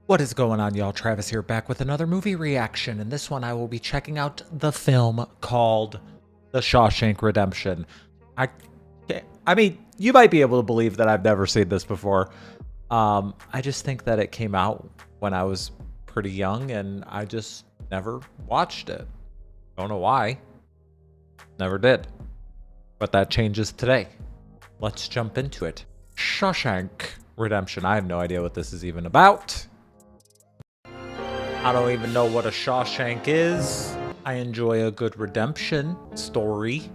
What is going on, y'all? Travis here, back with another movie reaction. In this one, I will be checking out the film called The Shawshank Redemption. I, I mean, you might be able to believe that I've never seen this before. I just think that it came out when I was pretty young, and I just never watched it. Don't know why. Never did. But that changes today. Let's jump into it. Shawshank Redemption. I have no idea what this is even about. I don't even know what a Shawshank is. I enjoy a good redemption story.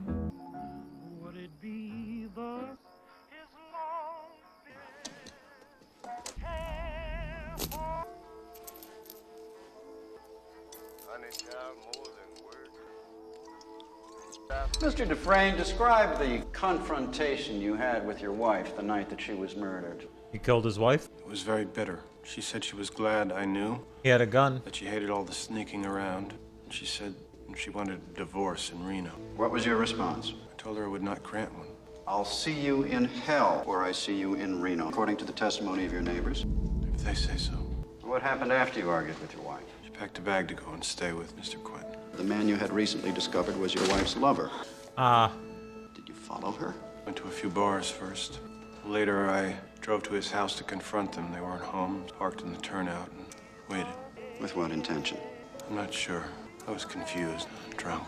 Mr. Dufresne, describe the confrontation you had with your wife the night that she was murdered. He killed his wife. It was very bitter. She said she was glad I knew. He had a gun. That she hated all the sneaking around. She said she wanted a divorce in Reno. What was your response? I told her I would not grant one. I'll see you in hell where I see you in Reno, according to the testimony of your neighbors. If they say so. What happened after you argued with your wife? She packed a bag to go and stay with Mr. Quentin. The man you had recently discovered was your wife's lover. Did you follow her? Went to a few bars first. Later, I drove to his house to confront them. They weren't home, parked in the turnout, and waited. With what intention? I'm not sure. I was confused, drunk.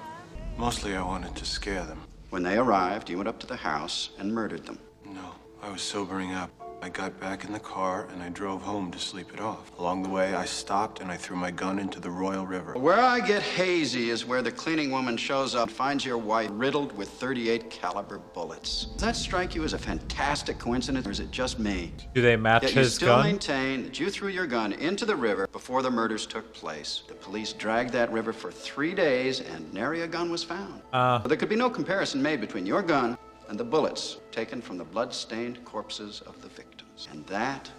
Mostly I wanted to scare them. When they arrived, you went up to the house and murdered them. No, I was sobering up. I got back in the car and I drove home to sleep it off. Along the way, I stopped and I threw my gun into the Royal River. Where I get hazy is where the cleaning woman shows up, finds your wife riddled with .38 caliber bullets. Does that strike you as a fantastic coincidence, or is it just me? Do they match Yet his you still gun? maintain that you threw your gun into the river before the murders took place. The police dragged that river for 3 days and nary a gun was found. But there could be no comparison made between your gun and the bullets taken from the blood-stained corpses of the victims. And that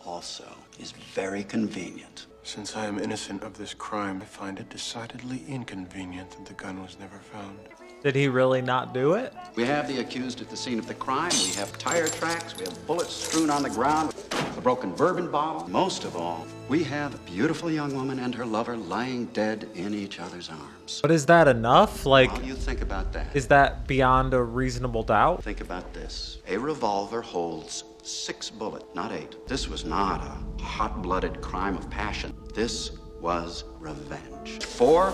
also is very convenient. Since I am innocent of this crime, I find it decidedly inconvenient that the gun was never found. Did he really not do it? We have the accused at the scene of the crime. We have tire tracks. We have bullets strewn on the ground. A broken bourbon bottle. Most of all, we have a beautiful young woman and her lover lying dead in each other's arms. But is that enough? Like, While you think about that, is that beyond a reasonable doubt? think about this. A revolver holds 6 bullets, not 8. This was not a hot-blooded crime of passion. This was revenge. 4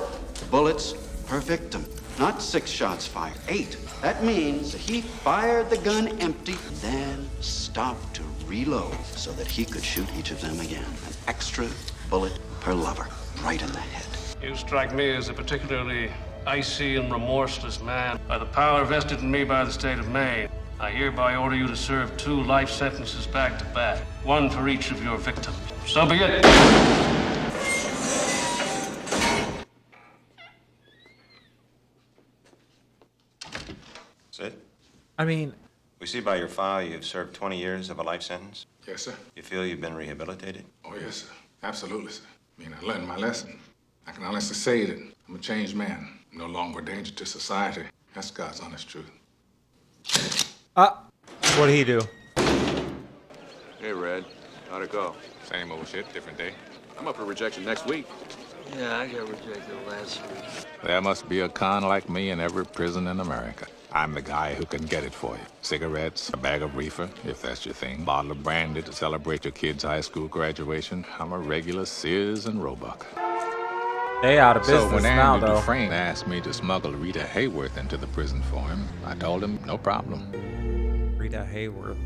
bullets per victim. Not 6 shots fired, 8. That means that he fired the gun empty, then stopped to reload so that he could shoot each of them again. An extra bullet per lover, right in the head. You strike me as a particularly icy and remorseless man. By the power vested in me by the state of Maine, I hereby order you to serve 2 life sentences back to back, 1 for each of your victims. So be it. Sid, I mean, we see by your file you've served 20 years of a life sentence. Yes, sir. You feel you've been rehabilitated? Oh, yes, sir. Absolutely, sir. I mean, I learned my lesson. I can honestly say that I'm a changed man. I'm no longer a danger to society. That's God's honest truth. what'd he do? Hey, Red. How'd it go? Same old shit, different day. I'm up for rejection next week. Yeah, I got rejected last week. There must be a con like me in every prison in America. I'm the guy who can get it for you. Cigarettes, a bag of reefer, if that's your thing. Bottle of brandy to celebrate your kid's high school graduation. I'm a regular Sears and Roebuck. They out of So business when now, Andrew though. Dufresne asked me to smuggle Rita Hayworth into the prison for him, I told him no problem. Rita Hayworth.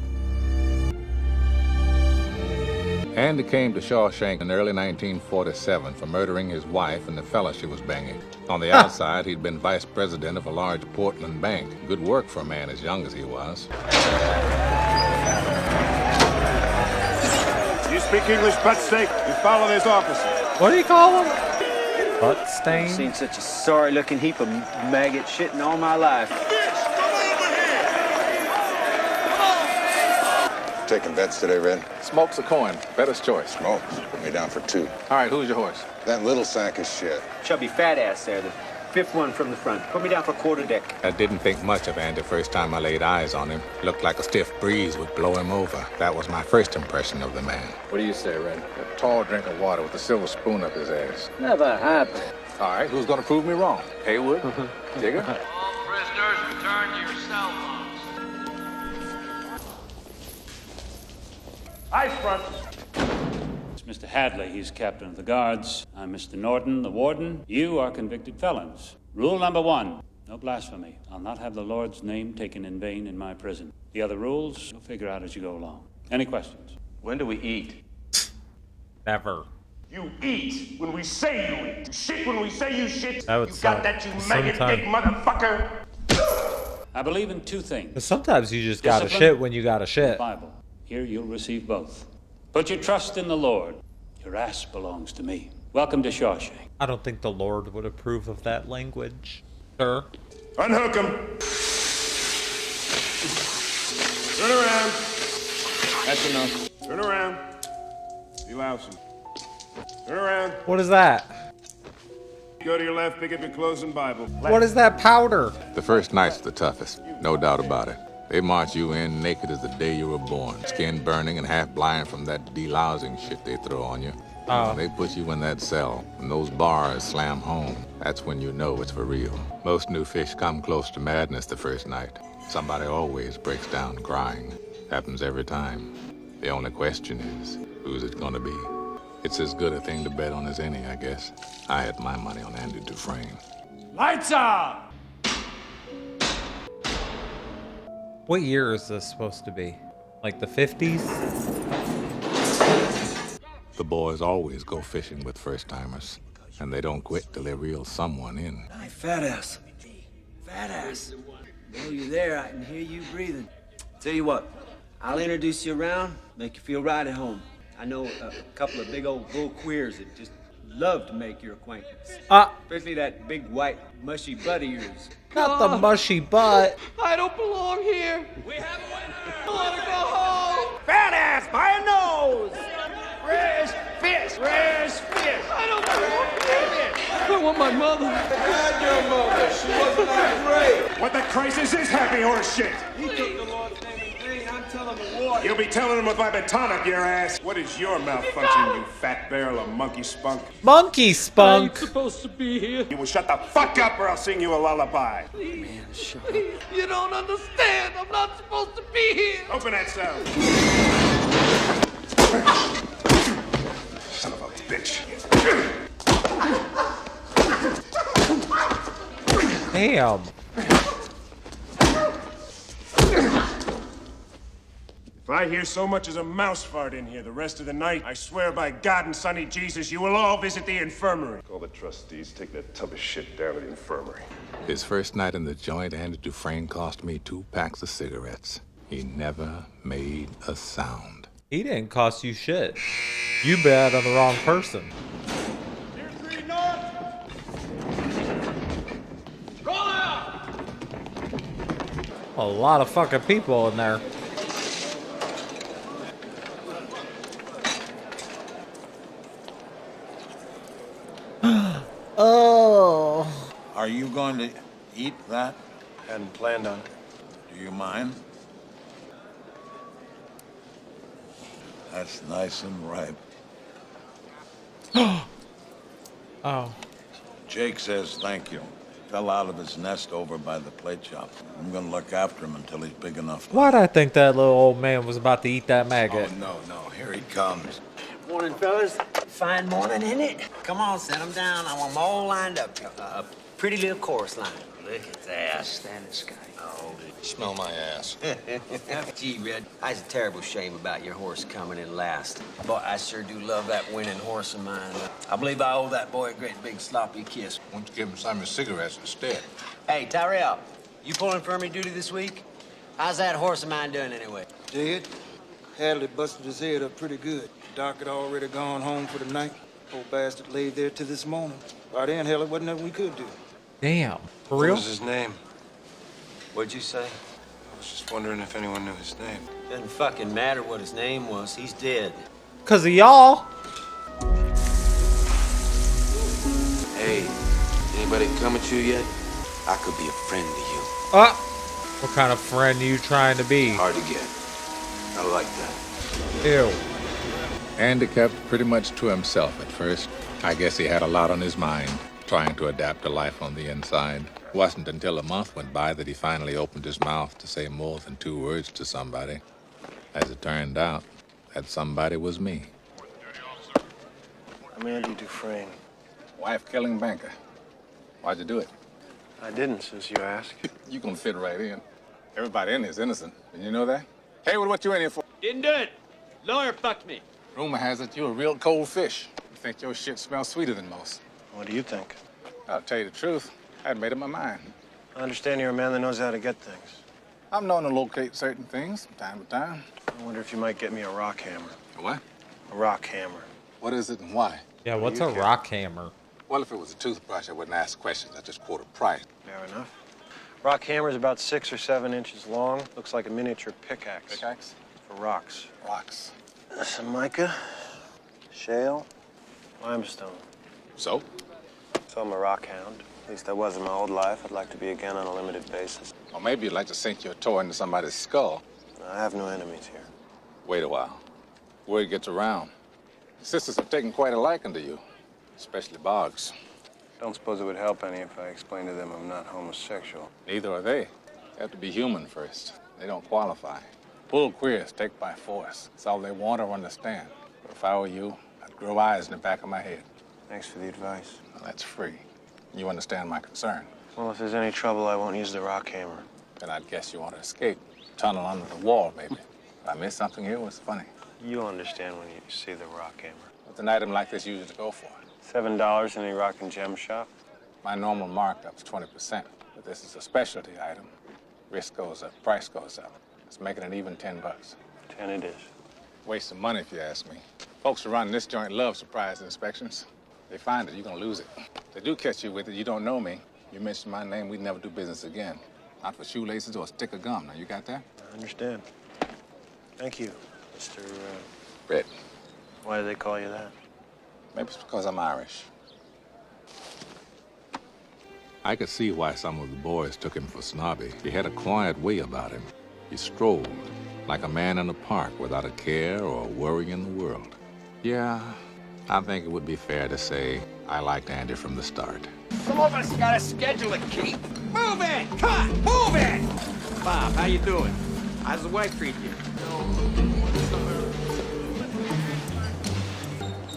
Andy came to Shawshank in early 1947 for murdering his wife and the fella she was banging. On the outside, he'd been vice president of a large Portland bank. Good work for a man as young as he was. You speak English, butt steak? You follow this officer. What do you call him? Butt I've stain? seen such a sorry-looking heap of maggot shit in all my life. Taking bets today, Red? Smoke's a coin. Better's choice. Smokes. Put me down for 2. All right, who's your horse? That little sack of shit. Chubby fat ass there, the fifth one from the front. Put me down for quarter deck. I didn't think much of Andy first time I laid eyes on him. Looked like a stiff breeze would blow him over. That was my first impression of the man. What do you say, Red? A tall drink of water with a silver spoon up his ass. Never happened. All right, who's gonna prove me wrong? Haywood? Digger? All prisoners return to your cell phones. Ice front. It's Mr. Hadley. He's captain of the guards. I'm Mr. Norton, the warden. You are convicted felons. Rule number 1, no blasphemy. I'll not have the Lord's name taken in vain in my prison. The other rules, you'll figure out as you go along. Any questions? When do we eat? Never. You eat when we say you eat. You shit when we say you shit. That would suck. you maggot dick motherfucker? I believe in two things. Sometimes you just gotta Discipline shit when you gotta shit. Bible. Here you'll receive both. Put your trust in the Lord. Your ass belongs to me. Welcome to Shawshank. I don't think the Lord would approve of that language. Sir. Unhook him. Turn around. That's enough. Turn around. Be lousome. Turn around. What is that? Go to your left, pick up your clothes and Bible. What is that powder? The first night's the toughest, no doubt about it. They march you in naked as the day you were born, skin burning and half blind from that delousing shit they throw on you. When they put you in that cell, and those bars slam home, that's when you know it's for real. Most new fish come close to madness the first night. Somebody always breaks down crying. Happens every time. The only question is, who's it gonna be? It's as good a thing to bet on as any, I guess. I had my money on Andy Dufresne. Lights out! What year is this supposed to be? Like the 50s? The boys always go fishing with first-timers, and they don't quit till they reel someone in. Hey, fat ass. Fat ass. While you're there, I can hear you breathing. Tell you what, I'll introduce you around, make you feel right at home. I know a couple of big old bull queers that just love to make your acquaintance. Especially that big white mushy butt of yours. Not the mushy butt. I don't belong here. We have a winner. I want to go home. Fat ass by a nose. Where's fish? Where's fish? I don't belong here. I want my mother. Had your mother. She wasn't that great. What the crisis is happy horse shit? He took the Lord's name in vain. I'm telling the water. You'll be telling him with my baton up your ass. What is your malfunction, you fat barrel of monkey spunk? Monkey spunk. Supposed to be here. You will shut the fuck up or I'll sing you a lullaby. Man, shut up. You don't understand. I'm not supposed to be here. Open that cell. Son of a bitch. Damn. If I hear so much as a mouse fart in here the rest of the night, I swear by God and Sonny Jesus, you will all visit the infirmary. Call the trustees, take that tub of shit down to the infirmary. His first night in the joint, Andy Dufresne cost me 2 packs of cigarettes. He never made a sound. He didn't cost you shit. You bet on the wrong person. Tier 3 north. Roll out! A lot of fucking people in there. Oh. Are you going to eat that? Hadn't planned on it. Do you mind? That's nice and ripe. Oh. Jake says thank you. Fell out of his nest over by the plate shop. I'm gonna look after him until he's big enough. Why'd I think that little old man was about to eat that maggot? Oh, no, here he comes. Morning, fellas. Fine morning, isn't it? Come on, set them down. I want them all lined up. A pretty little chorus line. Look at that. Stand the sky. Oh, Smell my ass. gee, Red, it's a terrible shame about your horse coming in last. Boy, I sure do love that winning horse of mine. I believe I owe that boy a great big sloppy kiss. Why don't you give him some of your cigarettes instead? Hey, Tyrell, you pulling infirmary duty this week? How's that horse of mine doing anyway? Dead. Hadley busted his head up pretty good. Doc had already gone home for the night. Old bastard laid there till this morning. By then, hell, it wasn't nothing we could do. Damn. For real? What was his name? What'd you say? I was just wondering if anyone knew his name. Doesn't fucking matter what his name was. He's dead. 'Cause of y'all. Hey, Anybody come at you yet? I could be a friend to you. What kind of friend are you trying to be? Hard to get. I like that. Ew. Andy kept pretty much to himself at first. I guess he had a lot on his mind, trying to adapt to life on the inside. It wasn't until a month went by that he finally opened his mouth to say more than 2 words to somebody. As it turned out, that somebody was me. I'm Andy Dufresne. Wife-killing banker. Why'd you do it? I didn't, since you asked. You gonna fit right in. Everybody in here is innocent. Did you know that? Hey, what you in here for? Didn't do it. Lawyer fucked me. Rumor has it you're a real cold fish. You think your shit smells sweeter than most. What do you think? I'll tell you the truth. I had made up my mind. I understand you're a man that knows how to get things. I'm known to locate certain things from time to time. I wonder if you might get me a rock hammer. A what? A rock hammer. What is it and why? Yeah, what's a rock hammer? Well, if it was a toothbrush, I wouldn't ask questions. I'd just quote a price. Fair enough. Rock hammer's about 6 or 7 inches long. Looks like a miniature pickaxe. Pickaxe? For rocks. Rocks. Some mica, shale, limestone. So? So I'm a rock hound. At least I was in my old life. I'd like to be again on a limited basis. Or maybe you'd like to sink your toe into somebody's skull. I have no enemies here. Wait a while. Word gets around. Sisters have taken quite a liking to you, especially Boggs. Don't suppose it would help any if I explained to them I'm not homosexual. Neither are they. They have to be human first. They don't qualify. Bull queers take by force. It's all they want or understand. But if I were you, I'd grow eyes in the back of my head. Thanks for the advice. Well, that's free. You understand my concern. Well, if there's any trouble, I won't use the rock hammer. Then I'd guess you want to escape. Tunnel under the wall, maybe. If I missed something here, what's funny? You'll understand when you see the rock hammer. What's an item like this usually go for? $7 in any rock and gem shop. My normal markup's 20%, but this is a specialty item. Risk goes up, price goes up. Let's make it an even $10. 10 it is. Waste of money, if you ask me. Folks who run this joint love surprise inspections. They find it, you're gonna lose it. If they do catch you with it, you don't know me. You mention my name, we'd never do business again. Not for shoelaces or a stick of gum. Now, you got that? I understand. Thank you, Mr. Red. Why do they call you that? Maybe it's because I'm Irish. I could see why some of the boys took him for snobby. He had a quiet way about him. He strolled like a man in a park without a care or a worry in the world. Yeah, I think it would be fair to say I liked Andy from the start. Some of us got a schedule to keep. Move it! Cut! Move it! Bob, how you doing? How's the wife treat you?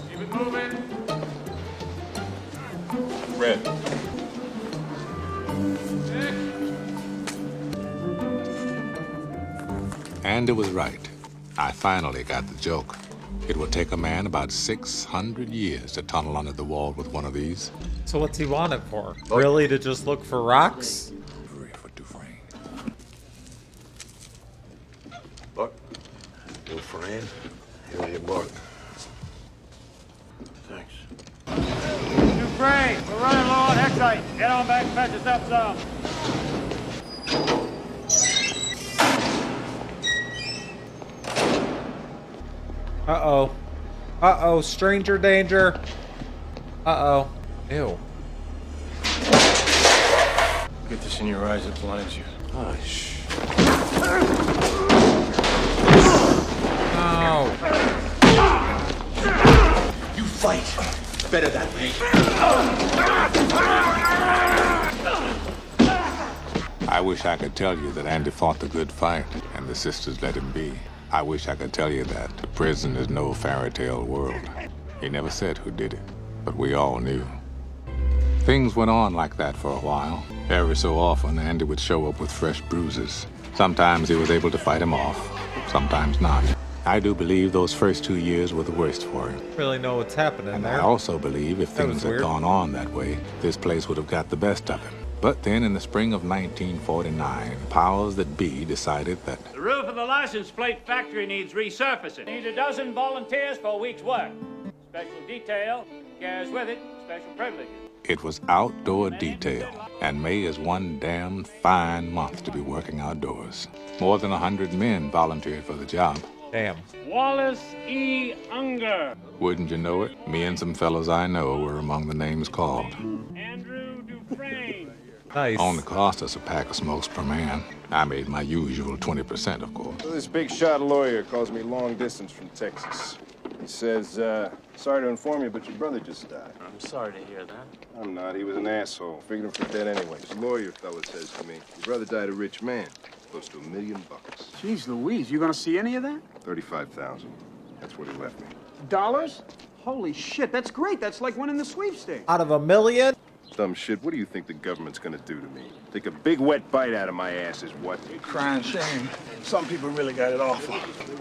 Keep it moving. Red. Andy was right. I finally got the joke. It would take a man about 600 years to tunnel under the wall with one of these. So what's he want it for? Really, to just look for rocks? For Dufresne. Look, Dufresne, here's your book. Thanks. Dufresne, we're running low on hexite. Head on back and fetch us up some. Uh-oh. Uh-oh, stranger danger. Uh-oh. Ew. Get this in your eyes, it blinds you. Hush. Oh. You fight. Better that way. I wish I could tell you that Andy fought the good fight and the sisters let him be. I wish I could tell you that the prison is no fairy tale world. He never said who did it, but we all knew. Things went on like that for a while. Every so often, Andy would show up with fresh bruises. Sometimes he was able to fight him off, sometimes not. I do believe those first 2 years were the worst for him. Really know what's happening And there. I also believe if That was things had weird. gone on that way, this place would have got the best of him. But then in the spring of 1949, powers that be decided that The roof of the license plate factory needs resurfacing. Needs a dozen volunteers for a week's work. Special detail carries with it special privileges. it was outdoor detail, and May is one damn fine month to be working outdoors. More than 100 men volunteered for the job. Damn. Wallace E. Unger. Wouldn't you know it? Me and some fellows I know were among the names called. Andrew Dufresne. Nice. Only cost us a pack of smokes per man. I made my usual 20%, of course. So this big shot lawyer calls me long distance from Texas. He says, sorry to inform you, but your brother just died. I'm sorry to hear that. I'm not. He was an asshole. Figured him for dead anyway. This lawyer fella says to me, your brother died a rich man. Close to $1 million. Jeez Louise, you gonna see any of that? 35,000. That's what he left me. Dollars? Holy shit, that's great. That's like winning the sweepstakes. Out of $1 million? Dumb shit, what do you think the government's gonna do to me? Take a big wet bite out of my ass is what? Crying shame. Some people really got it awful.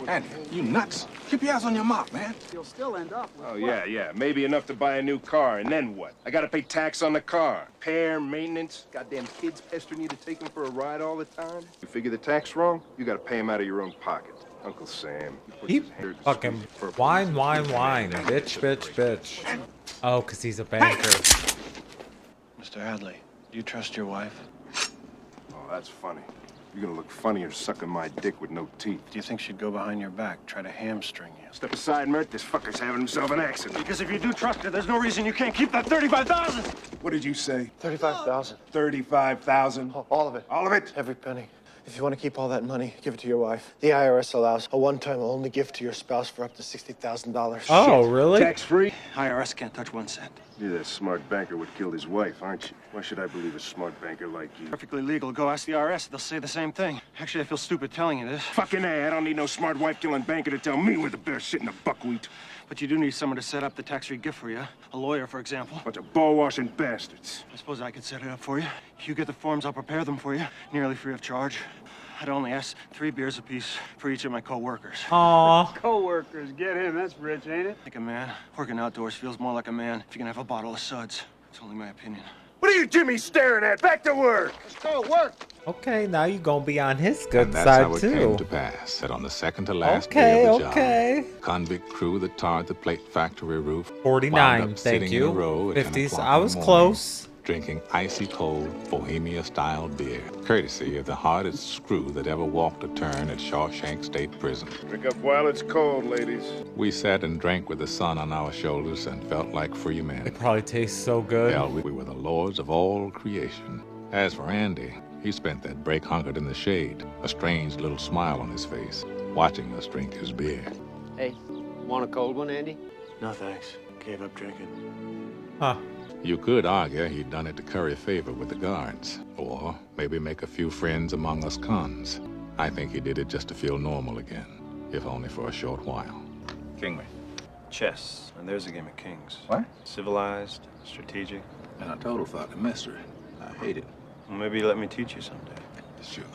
Andy, you nuts. Keep your ass on your mouth, man. You'll still end up with... Oh, yeah. Maybe enough to buy a new car, and then what? I gotta pay tax on the car. Repair, maintenance, goddamn kids pestering you to take them for a ride all the time. You figure the tax wrong, you gotta pay them out of your own pocket. Uncle Sam. He fucking whine. Bitch. Oh, because he's a banker. Mr. Hadley, do you trust your wife? Oh, that's funny. You're gonna look funnier sucking my dick with no teeth. Do you think she'd go behind your back, try to hamstring you? Step aside, Mert. This fucker's having himself an accident. Because if you do trust her, there's no reason you can't keep that 35,000. What did you say? 35,000. 35,000? All of it. All of it? Every penny. If you want to keep all that money, give it to your wife. The IRS allows a one-time only gift to your spouse for up to $60,000. Oh, really? Tax-free? IRS can't touch 1 cent. You're that smart banker what killed his wife, aren't you? Why should I believe a smart banker like you? Perfectly legal. Go ask the IRS. They'll say the same thing. Actually, I feel stupid telling you this. Fucking A, I don't need no smart wife-killing banker to tell me where the bear's sitting the buckwheat. But you do need someone to set up the tax-free gift for you. A lawyer, for example. Bunch of ball-washing bastards. I suppose I could set it up for you. You get the forms, I'll prepare them for you, nearly free of charge. I'd only ask 3 beers apiece for each of my co-workers. Aww. Co-workers, get him. That's rich, ain't it? Like a man. Working outdoors feels more like a man if you can have a bottle of suds. It's only my opinion. What are you Jimmy staring at? Back to work! Let's go, work. Okay, now you gonna be on his good And that's side how it too. came to pass that on the second to last day of the Okay. job, convict crew that tarred the plate factory roof 49, wound up thank sitting you. in a row at 10 50s, o'clock I in was the morning, close. drinking icy cold Bohemia-style beer, courtesy of the hardest screw that ever walked a turn at Shawshank State Prison. Drink up while it's cold, ladies. We sat and drank with the sun on our shoulders and felt like free men. It probably tastes so good. Hell, we were the lords of all creation. As for Andy, he spent that break hunkered in the shade, a strange little smile on his face, watching us drink his beer. Hey, want a cold one, Andy? No, thanks. Gave up drinking. Huh. You could argue he'd done it to curry favor with the guards, or maybe make a few friends among us cons. I think he did it just to feel normal again, if only for a short while. King me. Chess. And there's a game of kings. What? Civilized, strategic. And a total fucking mystery. I hate it. Well, maybe you let me teach you someday. Sure.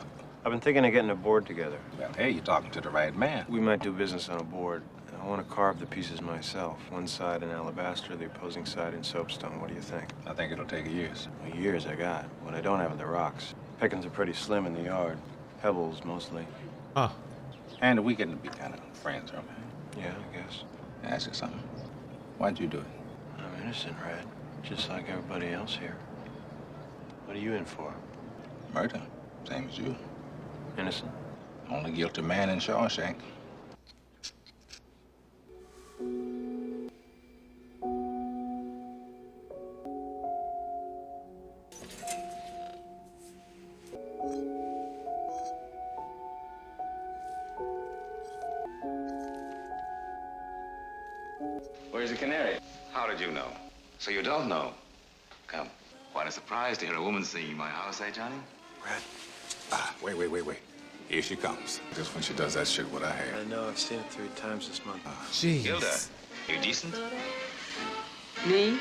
I've been thinking of getting a board together. Well, hey, you're talking to the right man. We might do business on a board. I want to carve the pieces myself. One side in alabaster, the opposing side in soapstone. What do you think? I think it'll take years. Well, years I got. What I don't have are the rocks. Pickings are pretty slim in the yard. Pebbles, mostly. Huh. And we getting to be kind of friends, aren't we? Yeah, I guess. Ask you something. Why'd you do it? I'm innocent, Red. Just like everybody else here. What are you in for? Murder. Same as you. Innocent? Only guilty man in Shawshank. Where's the canary? How did you know? So you don't know? Come. Quite a surprise to hear a woman sing in my house, eh, Johnny? Red. Ah, wait. Here she comes. Just when she does that shit with her hair. I know. I've seen it 3 times this month. Jeez. Gilda, you decent? Me?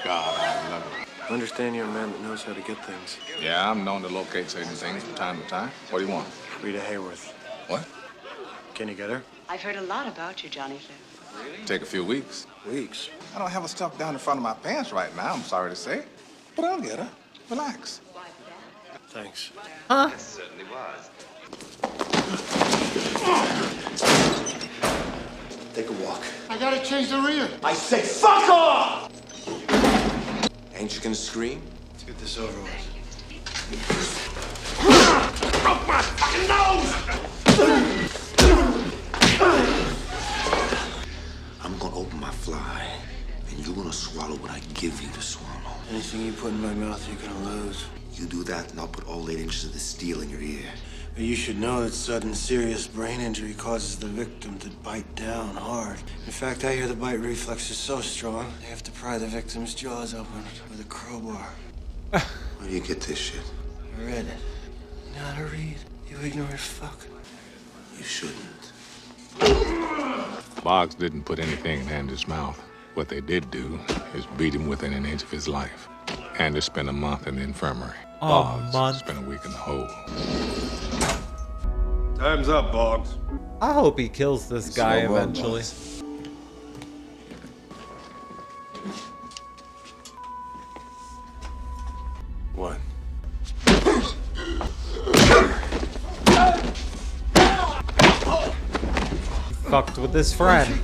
God, I love it. I understand you're a man that knows how to get things. Yeah, I'm known to locate certain things from time to time. What do you want? Rita Hayworth. What? Can you get her? I've heard a lot about you, Johnny Flip. Take a few weeks. Weeks. I don't have her stuffed down in front of my pants right now, I'm sorry to say. But I'll get her. Relax. Thanks. Huh? Yes, certainly was. Take a walk. I gotta change the rear. I say fuck off! Ain't you gonna scream? Let's get this over with. Broke my fucking nose! I'm gonna open my fly and you're gonna swallow what I give you to swallow. Anything you put in my mouth, you're gonna lose. You do that, and I'll put all 8 inches of the steel in your ear. But you should know that sudden serious brain injury causes the victim to bite down hard. In fact, I hear the bite reflex is so strong, they have to pry the victim's jaws open with a crowbar. Where do you get this shit? I read it. You know how to read, you ignorant fuck. You shouldn't. Boggs didn't put anything in Andy's mouth. What they did do is beat him within an inch of his life. Andy spent a month in the infirmary. Boggs spent a week in the hole. Time's up, Boggs. I hope he kills this guy eventually. What? Fucked with his friend.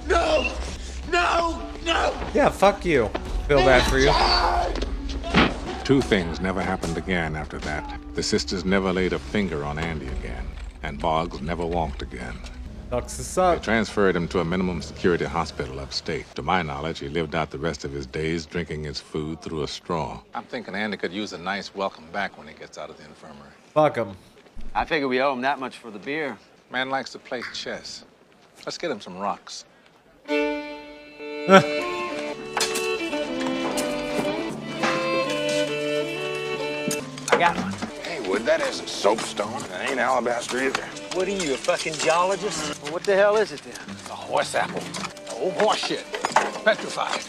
No! No! No! Yeah, fuck you. Feel bad for you. Two things never happened again after that. The sisters never laid a finger on Andy again, and Boggs never walked again. Sucks to suck. They transferred him to a minimum security hospital upstate. To my knowledge, he lived out the rest of his days drinking his food through a straw. I'm thinking Andy could use a nice welcome back when he gets out of the infirmary. Fuck him. I figure we owe him that much for the beer. Man likes to play chess. Let's get him some rocks. I got one. Hey, Wood, that isn't soapstone. It ain't alabaster either. What are you, a fucking geologist? Well, what the hell is it then? A horse apple. Old horse shit. Petrified.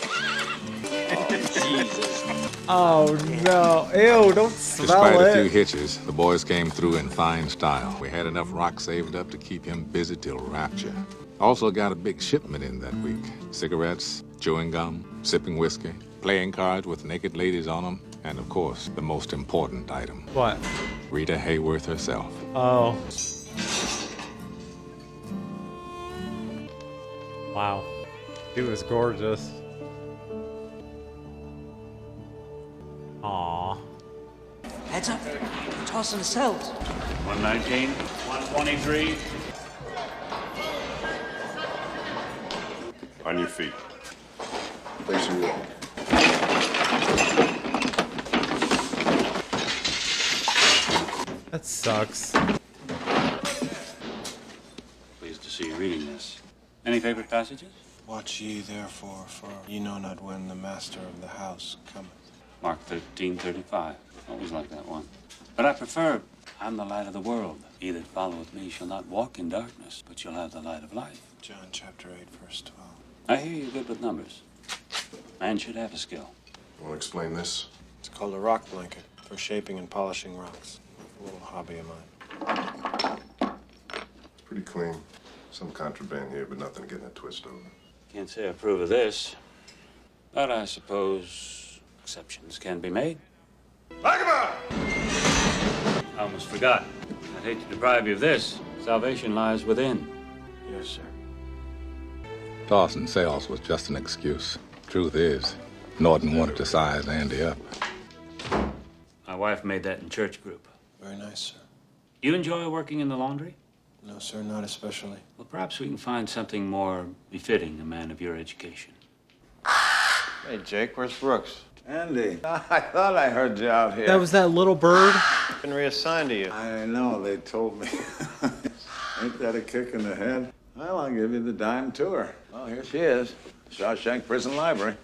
Jesus. Oh no. Ew, don't smell Despite it. a few hitches, the boys came through in fine style. We had enough rock saved up to keep him busy till rapture. Also got a big shipment in that week. Cigarettes, chewing gum, sipping whiskey, playing cards with naked ladies on them, and of course, the most important item. What? Rita Hayworth herself. Oh. Wow. She was gorgeous. Aww. Heads up. They're tossing the cells. 119, 123. On your feet. Face your wall. That sucks. Pleased to see you reading this. Any favorite passages? Watch ye therefore, for ye know not when the master of the house cometh. Mark 13:35. Always like that one. But I prefer, I'm the light of the world. He that followeth me shall not walk in darkness, but shall have the light of life. John chapter 8, verse 12. I hear you're good with numbers. Man should have a skill. Want to explain this? It's called a rock blanket for shaping and polishing rocks. A little hobby of mine. It's pretty clean. Some contraband here, but nothing to get in a twist over. Can't say I approve of this, but I suppose exceptions can be made. I almost forgot. I'd hate to deprive you of this. Salvation lies within. Yes, sir. Dawson sales was just an excuse. Truth is, Norton wanted to size Andy up. My wife made that in church group. Very nice, sir. You enjoy working in the laundry? No, sir, not especially. Well, perhaps we can find something more befitting a man of your education. Hey, Jake, where's Brooks? Andy, I thought I heard you out here. That was that little bird? Been reassigned to you. I know, they told me. Ain't that a kick in the head? Well, I'll give you the dime tour. Well, here she is. Shawshank Prison Library.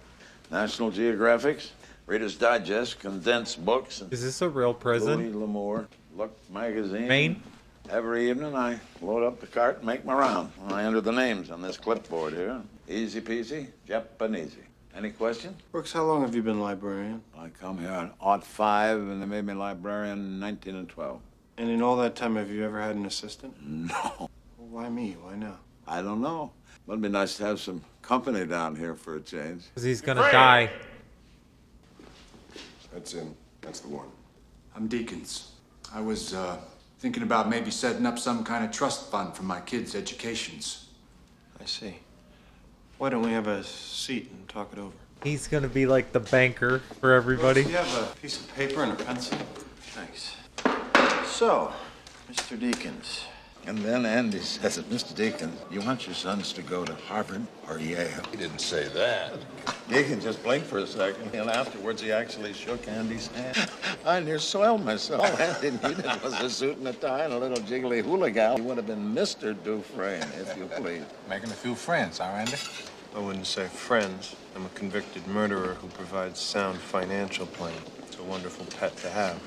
National Geographics, Reader's Digest, condensed books. And Is this a real prison? Louis L'Amour, Look magazine. Maine? Every evening I load up the cart and make my round. I enter the names on this clipboard here. Easy peasy, Japanesey. Any question? Brooks, how long have you been librarian? I come here in '05 and they made me librarian in 19 and 12. And in all that time, have you ever had an assistant? No. Well, why me? Why now? I don't know. But it'd be nice to have some company down here for a change. Because he's gonna die. That's in. That's the one. I'm Deacons. I was thinking about maybe setting up some kind of trust fund for my kids' educations. I see. Why don't we have a seat and talk it over? He's gonna be like the banker for everybody. Do you have a piece of paper and a pencil? Thanks. So, Mr. Deacons, And then Andy says, Mr. Deacon, you want your sons to go to Harvard or Yale? He didn't say that. Deacon just blinked for a second, and afterwards he actually shook Andy's hand. I near swelled myself. All Andy needed was a suit and a tie and a little jiggly hula gal. He would have been Mr. Dufresne, if you please. Making a few friends, huh, Andy? I wouldn't say friends. I'm a convicted murderer who provides sound financial plan. It's a wonderful pet to have.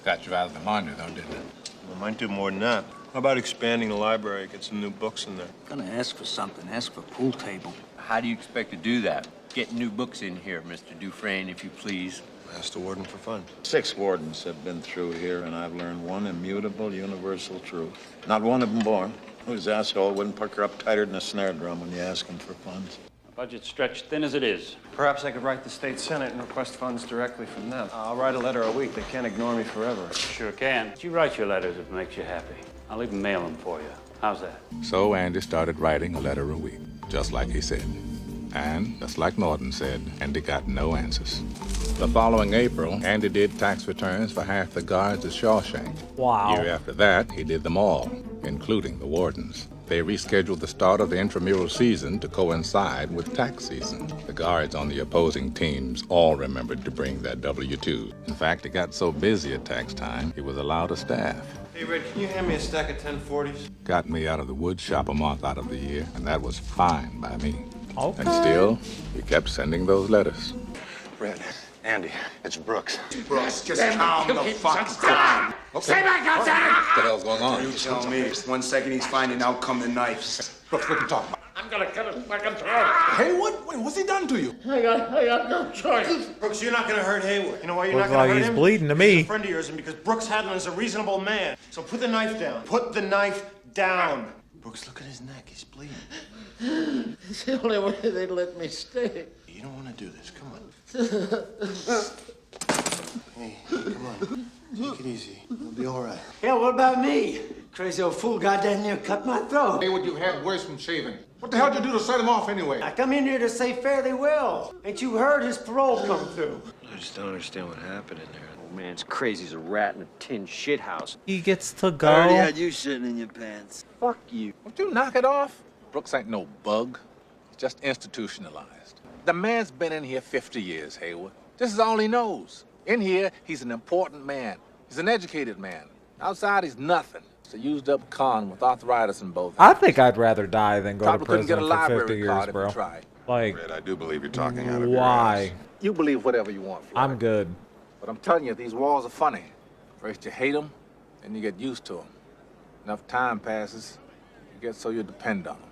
Got you out of the monitor, though, didn't it? I might do more than that. How about expanding the library, get some new books in there? Gonna ask for something. Ask for a pool table. How do you expect to do that? Get new books in here, Mr. Dufresne, if you please. Ask the warden for fun. 6 wardens have been through here, and I've learned one immutable, universal truth. Not one of them born whose asshole wouldn't pucker up tighter than a snare drum when you ask him for funds. Budget stretched thin as it is. Perhaps I could write the state senate and request funds directly from them. I'll write a letter a week. They can't ignore me forever. Sure can. You write your letters if it makes you happy. I'll even mail them for you. How's that? So Andy started writing a letter a week, just like he said. And, just like Norton said, Andy got no answers. The following April, Andy did tax returns for half the guards at Shawshank. Wow. Year after that, he did them all, including the wardens. They rescheduled the start of the intramural season to coincide with tax season. The guards on the opposing teams all remembered to bring their W-2s. In fact, it got so busy at tax time, he was allowed a staff. Hey, Red, can you hand me a stack of 1040s? Got me out of the wood shop a month out of the year, and that was fine by me. Okay. And still, he kept sending those letters. Red, Andy, it's Brooks. Brooks, just calm the fuck down. Okay. Say back up, What the hell's going on? You tell me. 1 second he's finding out come the knife. Brooks, we can talk about it. I'm gonna cut his fucking throat. Haywood? What's he done to you? I got no choice. Brooks, you're not gonna hurt Haywood. You know why you're Looks not gonna like hurt he's him? bleeding to He's me. a friend of yours, and because Brooks Hadlin is a reasonable man. So put the knife down. Put the knife down. Brooks, look at his neck. He's bleeding. It's the only way they let me stay. You don't want to do this. Come on. Hey, come on. Take it easy. We'll be all right. Yeah, what about me? Crazy old fool goddamn near cut my throat. Haywood, you had worse from shaving. What the hell did you do to set him off anyway? I come in here to say fairly well. Ain't you heard his parole come through? I just don't understand what happened in there. Old man's crazy as a rat in a tin shit house. He gets to I already go. had you sitting in your pants. Fuck you. Won't you knock it off? Brooks ain't no bug. He's just institutionalized. The man's been in here 50 years, Haywood. This is all he knows. In here, he's an important man. He's an educated man. Outside, he's nothing. He's a used-up con with arthritis in both I hands. think I'd rather die than go to Probably couldn't get prison a for 50 library years, card if bro. you tried. Like, Red, I do believe you're talking out of your why? ass. You believe whatever you want, Floyd. I'm good. But I'm telling you, these walls are funny. First you hate them, then you get used to them. Enough time passes, you get so you depend on them.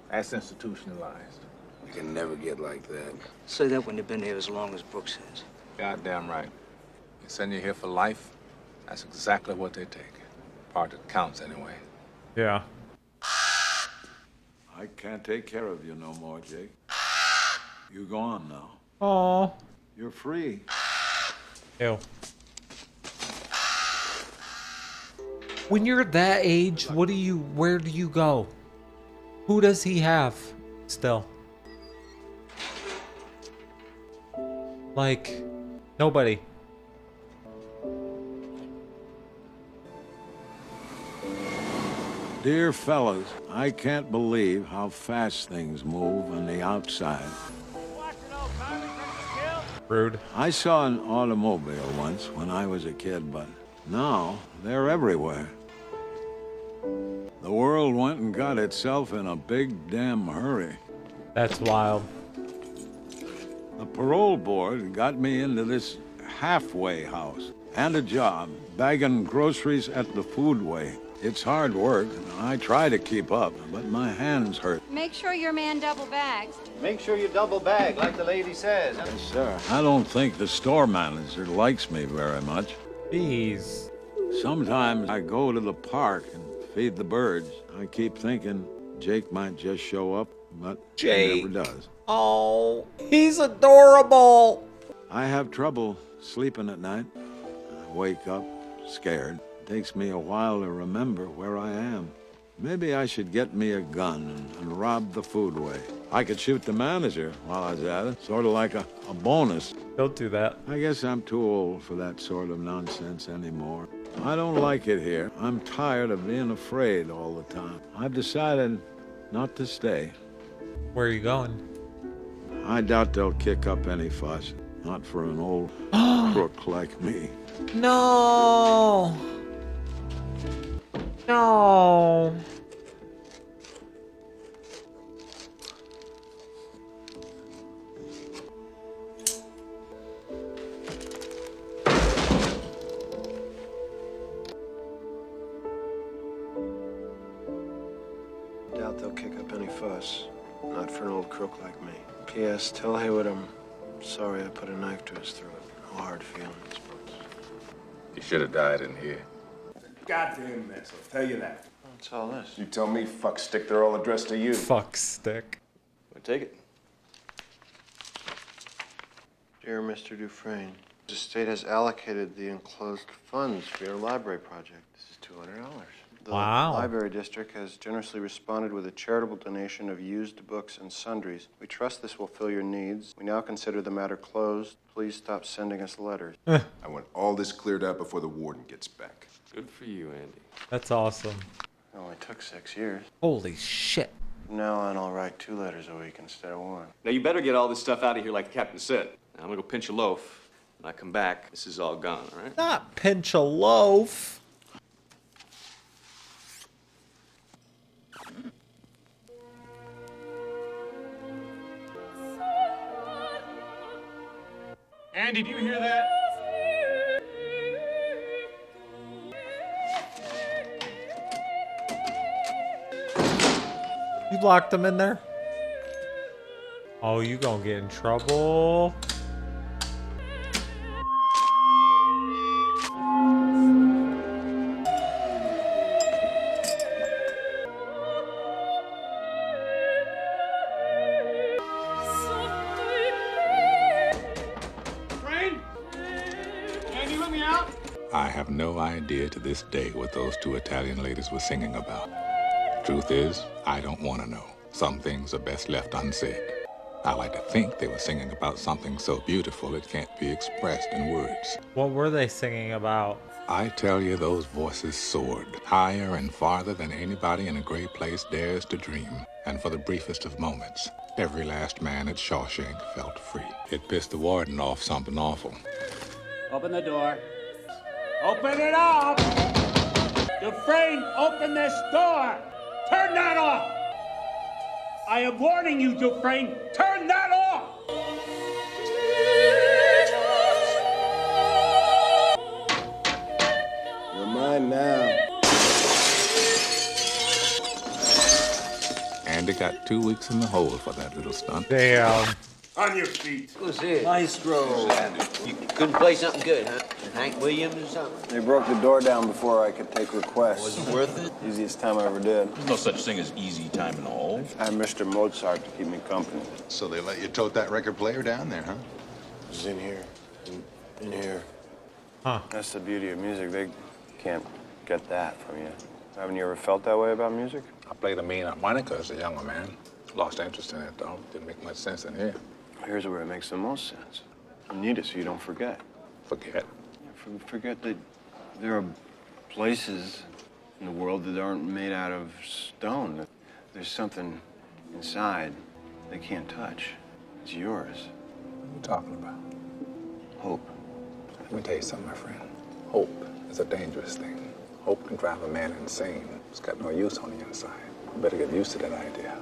That's institutionalized. You can never get like that. Say that when you've been here as long as Brooks has. Goddamn right. They send you here for life, that's exactly what they take. Part that counts, anyway. Yeah. I can't take care of you no more, Jake. You go on now. Aw. You're free. Ew. When you're that age, where do you go? Who does he have still? Like, nobody. Dear fellas, I can't believe how fast things move on the outside. Rude. I saw an automobile once when I was a kid, but now they're everywhere. The world went and got itself in a big damn hurry. That's wild. The parole board got me into this halfway house and a job bagging groceries at the foodway. It's hard work. I try to keep up, but my hands hurt. Make sure your man double bags. Make sure you double bag, like the lady says. Yes, sir. I don't think the store manager likes me very much. Jeez. Sometimes I go to the park and feed the birds. I keep thinking Jake might just show up, but he never does. Oh, he's adorable. I have trouble sleeping at night. I wake up scared. It takes me a while to remember where I am. Maybe I should get me a gun and rob the foodway. I could shoot the manager while I was at it, sort of like a bonus. Don't do that. I guess I'm too old for that sort of nonsense anymore. I don't like it here. I'm tired of being afraid all the time. I've decided not to stay. Where are you going? I doubt they'll kick up any fuss. Not for an old crook like me. No. No. Doubt they'll kick up any fuss. Not for an old crook like me. P.S. Tell Haywood I'm sorry I put a knife to his throat. No hard feelings, but... You should have died in here. Goddamn mess, I'll tell you that. What's all this? You tell me, fuck stick, they're all addressed to you. Fuck stick. Take it. Dear Mr. Dufresne, the state has allocated the enclosed funds for your library project. This is $200. The library district has generously responded with a charitable donation of used books and sundries. We trust this will fill your needs. We now consider the matter closed. Please stop sending us letters. I want all this cleared up before the warden gets back. Good for you, Andy. That's awesome. It only took 6 years. Holy shit. From now on, I'll write 2 letters a week instead of 1. Now, you better get all this stuff out of here like the captain said. Now, I'm gonna go pinch a loaf. When I come back, this is all gone, all right? Not pinch a loaf. Andy, do you hear that? You locked him in there? Oh, you gonna get in trouble. I have no idea to this day what those 2 Italian ladies were singing about. Truth is, I don't want to know. Some things are best left unsaid. I like to think they were singing about something so beautiful it can't be expressed in words. What were they singing about? I tell you, those voices soared higher and farther than anybody in a great place dares to dream. And for the briefest of moments, every last man at Shawshank felt free. It pissed the warden off something awful. Open the door. Open it up! Dufresne, open this door! Turn that off! I am warning you, Dufresne, turn that off! You're mine now. Andy got 2 weeks in the hole for that little stunt. Damn. On your feet. Who's it? Maestro. You couldn't play something good, huh? Hank Williams or something? They broke the door down before I could take requests. Was it worth it? Easiest time I ever did. There's no such thing as easy time in the hole. I had Mr. Mozart to keep me company. So they let you tote that record player down there, huh? It was in here. In here. Huh. That's the beauty of music. They can't get that from you. Haven't you ever felt that way about music? I played a mean harmonica as a younger man. Lost interest in it, though. Didn't make much sense in here. Here's where it makes the most sense. You need it so you don't forget. Forget? Forget that there are places in the world that aren't made out of stone. That there's something inside they can't touch. It's yours. What are you talking about? Hope. Let me tell you something, my friend. Hope is a dangerous thing. Hope can drive a man insane. It's got no use on the inside. You better get used to that idea.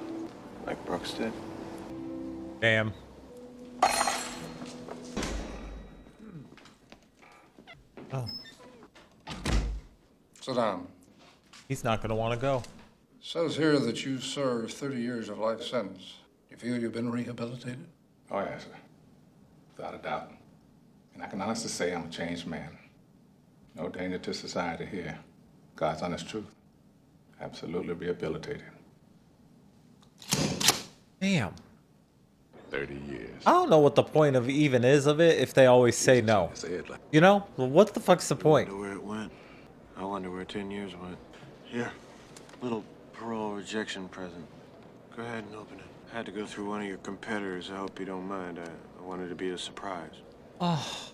Like Brooks did? Damn. Oh. Sit down. He's not gonna want to go. Says here that you served 30 years of life sentence. You feel you've been rehabilitated? Oh, yes, sir. Without a doubt. And I can honestly say I'm a changed man. No danger to society here. God's honest truth. Absolutely rehabilitated. Damn. 30 years. I don't know what the point of even is of it if they always say no. You know? Well, what the fuck's the point? I wonder where it went. I wonder where 10 years went. Here, little parole rejection present. Go ahead and open it. I had to go through one of your competitors. I hope you don't mind. I wanted to be a surprise. Oh.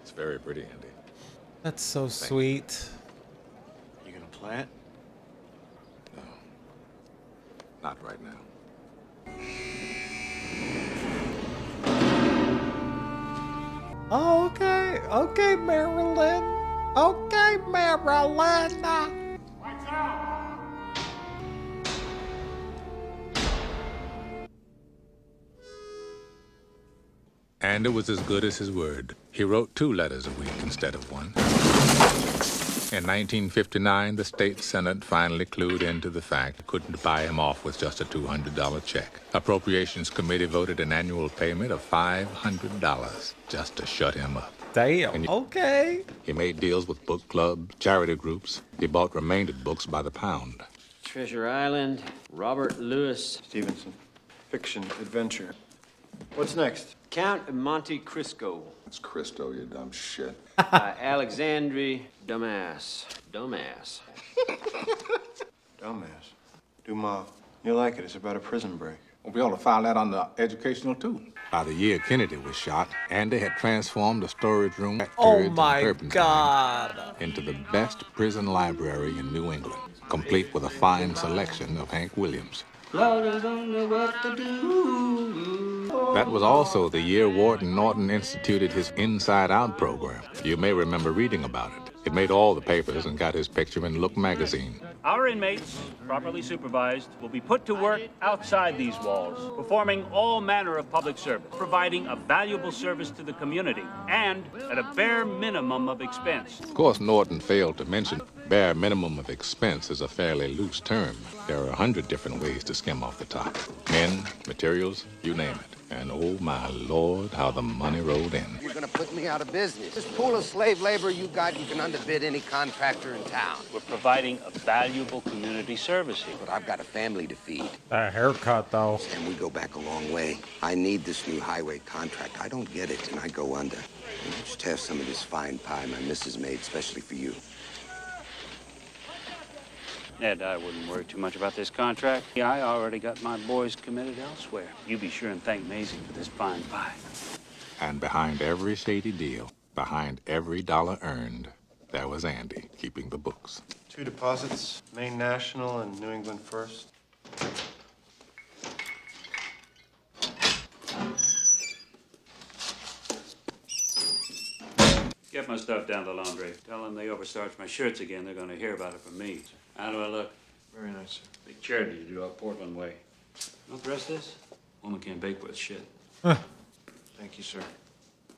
It's very pretty, Andy. That's so sweet. You gonna play it? No. Not right now. Okay, okay, Marilyn. Okay, Marilyn. Lights out! And it was as good as his word. He wrote 2 letters a week instead of 1. In 1959, the state senate finally clued into the fact it couldn't buy him off with just a $200 check. Appropriations Committee voted an annual payment of $500 just to shut him up. Damn, okay. He made deals with book clubs, charity groups. He bought remaindered books by the pound. Treasure Island, Robert Louis Stevenson. Fiction, adventure. What's next? Count of Monte Cristo. It's Cristo, you dumb shit. By Alexandre Dumas. Dumas. Dumbass. Dumas. You like it. It's about a prison break. Well, we ought to file that under educational, too. By the year Kennedy was shot, Andy had transformed the storage room at Oh my God. into the best prison library in New England, complete with a fine selection of Hank Williams. Lord, I don't know what to do. That was also the year Warden Norton instituted his Inside Out program. You may remember reading about it. It made all the papers and got his picture in Look magazine. Our inmates, properly supervised, will be put to work outside these walls, performing all manner of public service, providing a valuable service to the community, and at a bare minimum of expense. Of course, Norton failed to mention bare minimum of expense is a fairly loose term. There are 100 different ways to skim off the top. Men, materials, you name it. And oh my Lord, how the money rolled in. You're gonna put me out of business. This pool of slave labor you got, you can underbid any contractor in town. We're providing a valuable community service here. But I've got a family to feed. That haircut, though. And we go back a long way. I need this new highway contract. I don't get it, and I go under. You just have some of this fine pie my missus made specially for you. Ed, I wouldn't worry too much about this contract. I already got my boys committed elsewhere. You be sure and thank Maisie for this fine pie. And behind every shady deal, behind every dollar earned, there was Andy keeping the books. 2 deposits, Maine National and New England First. Get my stuff down to the laundry. Tell them they overstarched my shirts again. They're going to hear about it from me. How do I look? Very nice, sir. Big charity you do out Portland way. Want the rest of this? Woman can't bake with shit. Thank you, sir.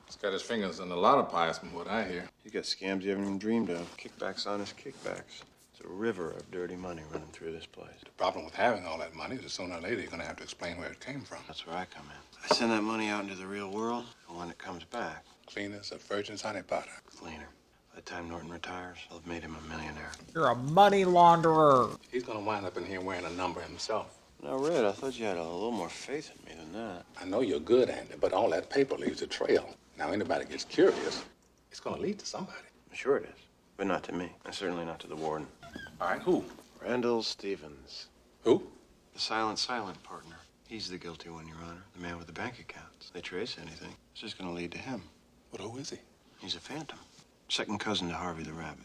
He's got his fingers in a lot of pies from what I hear. You got scams you haven't even dreamed of. Kickbacks on his kickbacks. It's a river of dirty money running through this place. The problem with having all that money is that sooner or later you're going to have to explain where it came from. That's where I come in. I send that money out into the real world, and when it comes back... Clean as a virgin's honey powder. Cleaner. By the time Norton retires, I'll have made him a millionaire. You're a money launderer. He's going to wind up in here wearing a number himself. Now, Red, I thought you had a little more faith in me than that. I know you're good, Andy, but all that paper leaves a trail. Now, anybody gets curious, it's going to lead to somebody. Sure it is, but not to me, and certainly not to the warden. All right, who? Randall Stevens. Who? The silent partner. He's the guilty one, Your Honor. The man with the bank accounts. They trace anything, it's just going to lead to him. But who is he? He's a phantom. Second cousin to Harvey the Rabbit.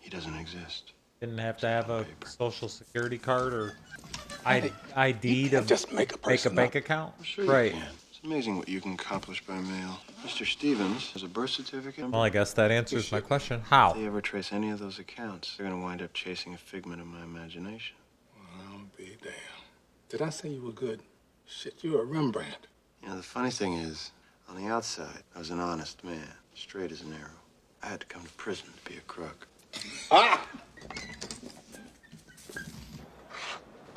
He doesn't exist. Didn't have to have a social security card or ID to just make a bank account. Sure Right. you can. It's amazing what you can accomplish by mail. Mr. Stevens has a birth certificate. Well, I guess that answers my question. How? If they ever trace any of those accounts, they're going to wind up chasing a figment of my imagination. Well, I'll be damned. Did I say you were good? Shit, you're a Rembrandt. You know, the funny thing is, on the outside, I was an honest man, straight as an arrow. I had to come to prison to be a crook. Ah!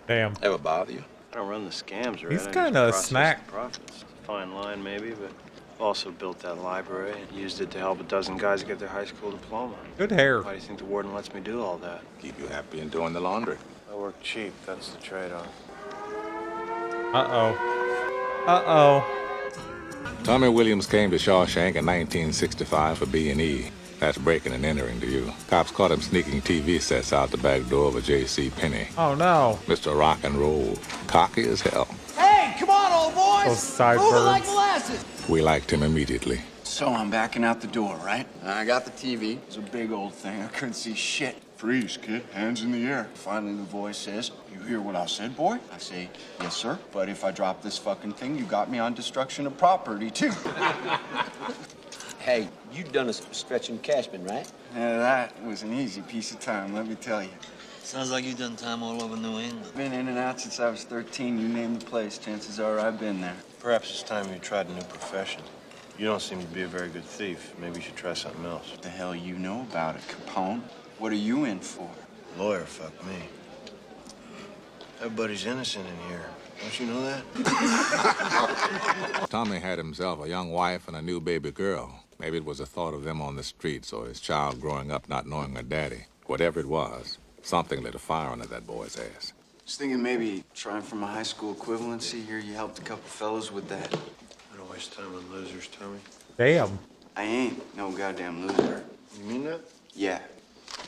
Damn. Ever bother you? I don't run the scams, right? He's I just kinda a process snack. the profits. It's a fine line, maybe, but I've also built that library and used it to help a dozen guys get their high school diploma. Good hair. Why do you think the warden lets me do all that? Keep you happy and doing the laundry. I work cheap. That's the trade-off. Uh-oh. Uh-oh. Tommy Williams came to Shawshank in 1965 for B&E. That's breaking and entering to you. Cops caught him sneaking TV sets out the back door of a J.C. Penney. Oh, no. Mr. Rock and Roll, cocky as hell. Hey, come on, old boys! Those sideburns. Moving like molasses! We liked him immediately. So I'm backing out the door, right? I got the TV. It's a big old thing. I couldn't see shit. Freeze, kid. Hands in the air. Finally, the voice says, "You hear what I said, boy?" I say, "Yes, sir. But if I drop this fucking thing, you got me on destruction of property, too." Hey, you done a stretching Cashman, right? Yeah, that was an easy piece of time, let me tell you. Sounds like you've done time all over New England. Been in and out since I was 13. You name the place, chances are I've been there. Perhaps it's time you tried a new profession. You don't seem to be a very good thief. Maybe you should try something else. What the hell you know about it, Capone? What are you in for? Lawyer, fuck me. Everybody's innocent in here. Don't you know that? Tommy had himself a young wife and a new baby girl. Maybe it was the thought of them on the streets or his child growing up not knowing her daddy. Whatever it was, something lit a fire under that boy's ass. Just thinking maybe trying for my high school equivalency here. You helped a couple fellas with that. I don't waste time on losers, Tommy. Damn. I ain't no goddamn loser. You mean that? Yeah.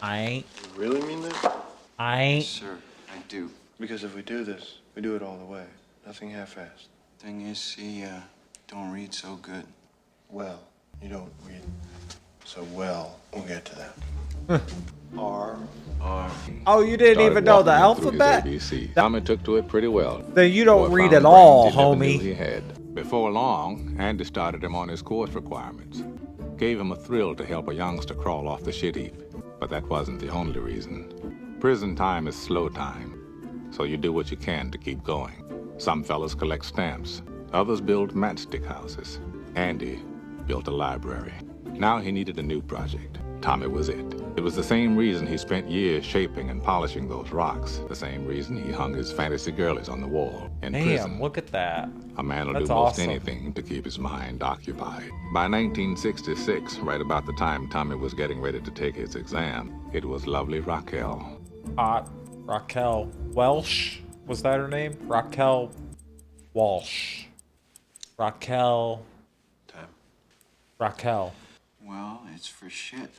I ain't. You really mean that? I ain't. Yes, sir, I do. Because if we do this, we do it all the way. Nothing half-assed. Thing is, see, don't read so good. Well, you don't read so well. We'll get to that. R. Oh, you didn't Started even know the walking through his alphabet? ABC. Tommy took to it pretty well. Then you don't Boy read found at all, brains he never knew homie. He had. Before long, Andy started him on his course requirements. Gave him a thrill to help a youngster crawl off the shit heap. But that wasn't the only reason. Prison time is slow time, so you do what you can to keep going. Some fellas collect stamps. Others build matchstick houses. Andy built a library. Now he needed a new project. Tommy was it. It was the same reason he spent years shaping and polishing those rocks. The same reason he hung his fantasy girlies on the wall. In prison, Damn, look at that. a man will That's do most awesome. anything to keep his mind occupied. By 1966, right about the time Tommy was getting ready to take his exam, it was lovely Raquel. Hot Raquel Welsh. Was that her name? Raquel Walsh. Raquel. Time. Raquel. Well, it's for shit.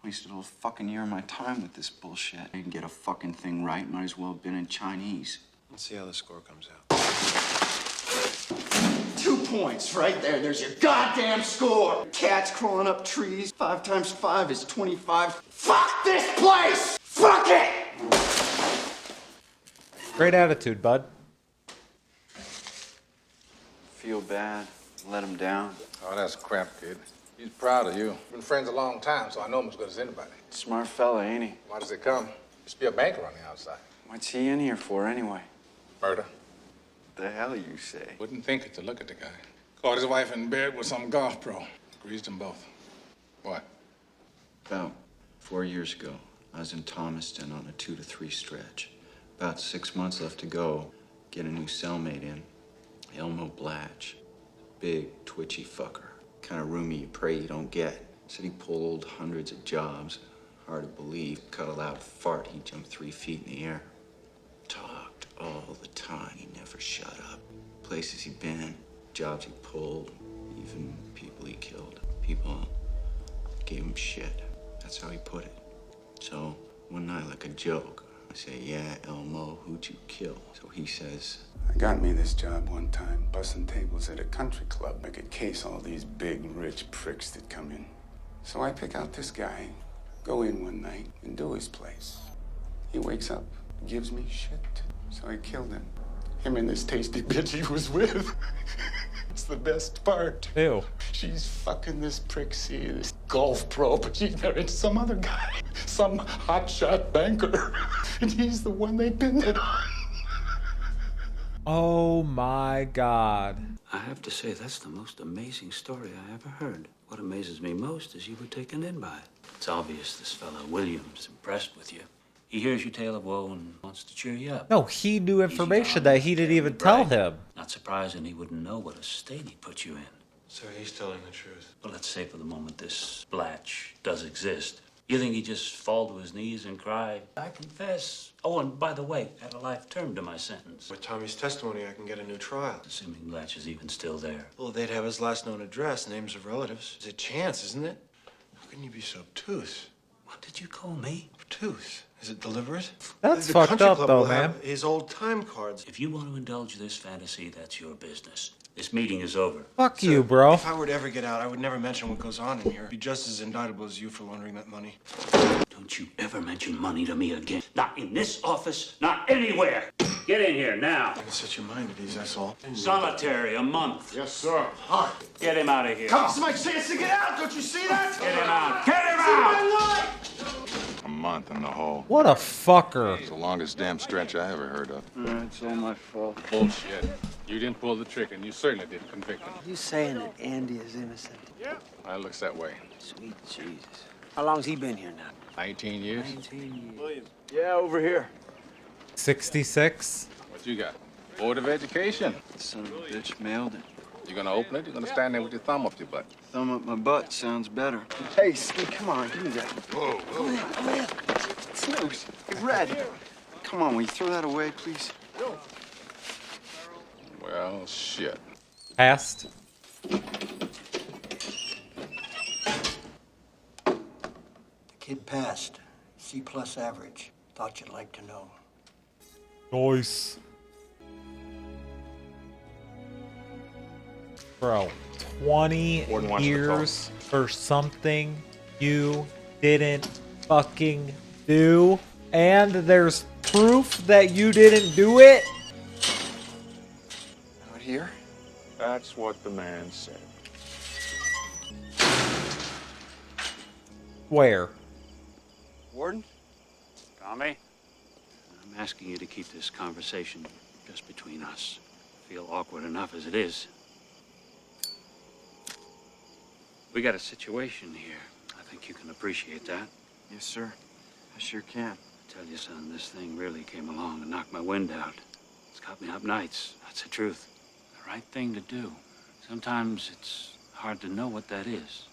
Wasted a whole fucking year of my time with this bullshit. I didn't get a fucking thing right. Might as well have been in Chinese. Let's see how the score comes out. 2 points right there. There's your goddamn score. Cats crawling up trees. 5 times 5 is 25. Fuck this place! Fuck it! Great attitude, bud. Feel bad. Let him down. Oh, that's crap, kid. He's proud of you. Been friends a long time, so I know him as good as anybody. Smart fella, ain't he? Why does it come? Used to be a banker on the outside. What's he in here for anyway? Murder. The hell you say? Wouldn't think it to look at the guy. Caught his wife in bed with some golf pro. Greased them both. What? About 4 years ago, I was in Thomaston on a 2 to 3 stretch. About 6 months left to go. Get a new cellmate in. Elmo Blatch. Big, twitchy fucker. Kind of roomie you pray you don't get. Said he pulled hundreds of jobs. Hard to believe. Cut a loud fart, he jumped 3 feet in the air. Talked all the time. He never shut up. Places he'd been, jobs he pulled, even people he killed. People gave him shit. That's how he put it. So one night, like a joke, I say, "Yeah, Elmo, who'd you kill?" So he says, I got me this job one time, bussing tables at a country club. I could case all these big, rich pricks that come in. So I pick out this guy, go in one night, and do his place. He wakes up, gives me shit. So I killed him. Him and this tasty bitch he was with. It's the best part. Ew. She's fucking this prick, see, this golf pro, but she's married to some other guy. Some hotshot banker. And he's the one they pinned it on. Oh my God. I have to say, that's the most amazing story I ever heard. What amazes me most is you were taken in by it. It's obvious this fellow William's impressed with you. He hears your tale of woe and wants to cheer you up. No, he knew information that he didn't even tell him. Not surprising he wouldn't know what a state he put you in. So he's telling the truth. But let's say for the moment this Blatch does exist. You think he'd just fall to his knees and cry, "I confess. Oh, and by the way, add a life term to my sentence." With Tommy's testimony, I can get a new trial. Assuming Blatch is even still there. Well, they'd have his last known address, names of relatives. It's a chance, isn't it? How can you be so obtuse? What did you call me? Obtuse. Is it deliberate? That's The fucked country up, club though, will man. have his old time cards. If you want to indulge this fantasy, that's your business. This meeting is over. Fuck you, bro. If I were to ever get out, I would never mention what goes on in here. I'd be just as indictable as you for laundering that money. Don't you ever mention money to me again. Not in this office, not anywhere. Get in here now. You set your mind at ease, that's all. Solitary, a month. Yes, sir. Hi. Get him out of here. Come on, somebody chance to get out. Don't you see that? Get him out. Get him out! A month in the hole. What a fucker. It's the longest damn stretch I ever heard of. It's all my fault. Bullshit. You didn't pull the trigger, and you certainly didn't convict him. You saying that Andy is innocent? Well, it looks that way. Sweet Jesus. How long's he been here now? 19 years. 19 years. William. Yeah, over here. 66. What you got? Board of Education. Son of a bitch mailed it. You gonna open it? You're gonna stand there with your thumb up your butt. Thumb up my butt sounds better. Hey, Ski, come on, give me that. Whoa, whoa. Come here. It's loose. It's red. Come on, will you throw that away, please? Well, shit. Passed. The kid passed. C+ average. Thought you'd like to know. Nice. Bro, 20 years for something you didn't fucking do, and there's proof that you didn't do it? Out here? That's what the man said. Where? Warden? Tommy? I'm asking you to keep this conversation just between us. I feel awkward enough as it is. We got a situation here. I think you can appreciate that. Yes, sir. I sure can. I tell you, son, this thing really came along and knocked my wind out. It's got me up nights. That's the truth. The right thing to do. Sometimes it's hard to know what that is.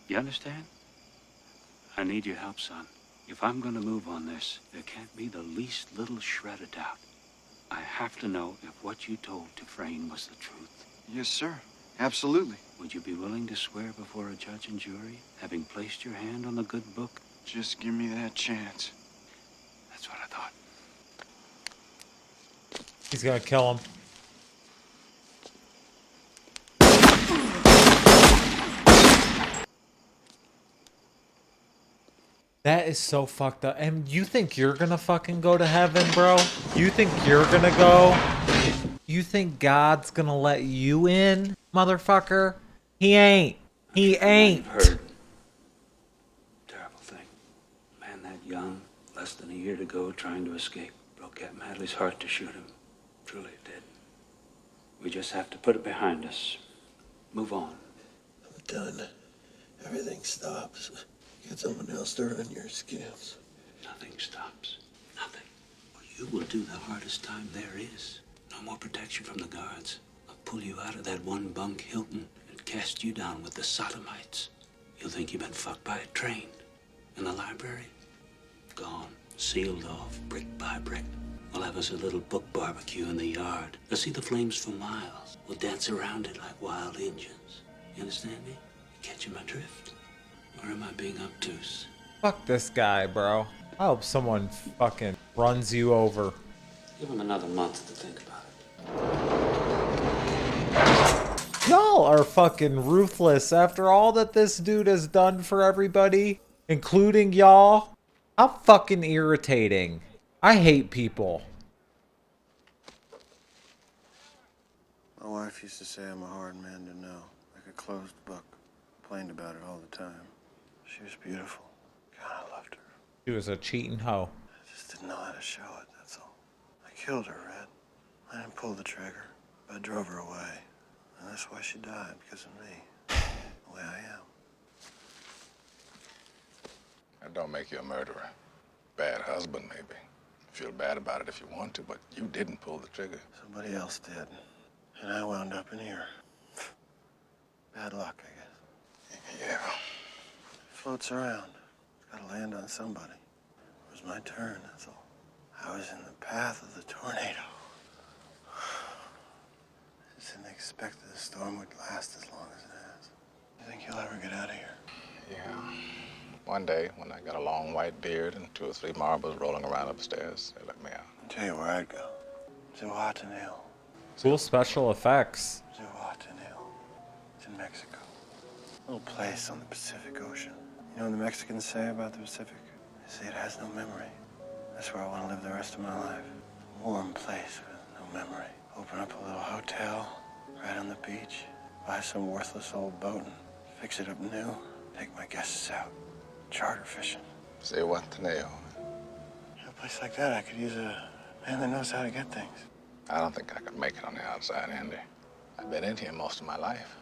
You understand? I need your help, son. If I'm going to move on this, there can't be the least little shred of doubt. I have to know if what you told Dufresne was the truth. Yes, sir. Absolutely. Would you be willing to swear before a judge and jury, having placed your hand on the good book? Just give me that chance. That's what I thought. He's gonna kill him. That is so fucked up. And you think you're gonna fucking go to heaven, bro? You think you're gonna go? You think God's gonna let you in, motherfucker? He ain't. He ain't. I've heard. Terrible thing. A man that young, less than a year to go, trying to escape. Broke Captain Hadley's heart to shoot him. Truly it did. We just have to put it behind us. Move on. I'm done. Everything stops. Get someone else to run your scams. Nothing stops. Nothing. Well, you will do the hardest time there is. No more protection from the guards. I'll pull you out of that one bunk Hilton and cast you down with the sodomites. You'll think you've been fucked by a train. In the library? Gone. Sealed off, brick by brick. We'll have us a little book barbecue in the yard. They'll see the flames for miles. We'll dance around it like wild Indians. You understand me? Catching my drift? Or am I being obtuse? Fuck this guy, bro. I hope someone fucking runs you over. Give him another month to think about it. Y'all are fucking ruthless after all that this dude has done for everybody, including y'all. How fucking irritating. I hate people. My wife used to say I'm a hard man to know, like a closed book. Complained about it all the time. She was beautiful. God, I loved her. She was a cheating hoe. I just didn't know how to show it, that's all. I killed her, Red. I didn't pull the trigger, but I drove her away. And that's why she died, because of me. The way I am. That don't make you a murderer. Bad husband, maybe. Feel bad about it if you want to, but you didn't pull the trigger. Somebody else did. And I wound up in here. Bad luck, I guess. Yeah. Floats around. It's gotta land on somebody. It was my turn, that's all. I was in the path of the tornado. I just didn't expect that the storm would last as long as it has. You think you'll ever get out of here? Yeah. One day, when I got a long white beard and 2 or 3 marbles rolling around upstairs, they let me out. I'll tell you where I'd go. To Watton Hill. Cool special effects. To A little place on the Pacific Ocean. You know what the Mexicans say about the Pacific? They say it has no memory. That's where I want to live the rest of my life. A warm place with no memory. Open up a little hotel right on the beach. Buy some worthless old boat and fix it up new. Take my guests out. Charter fishing. Say what, Teneo? In a place like that, I could use a man that knows how to get things. I don't think I could make it on the outside, Andy. I've been in here most of my life.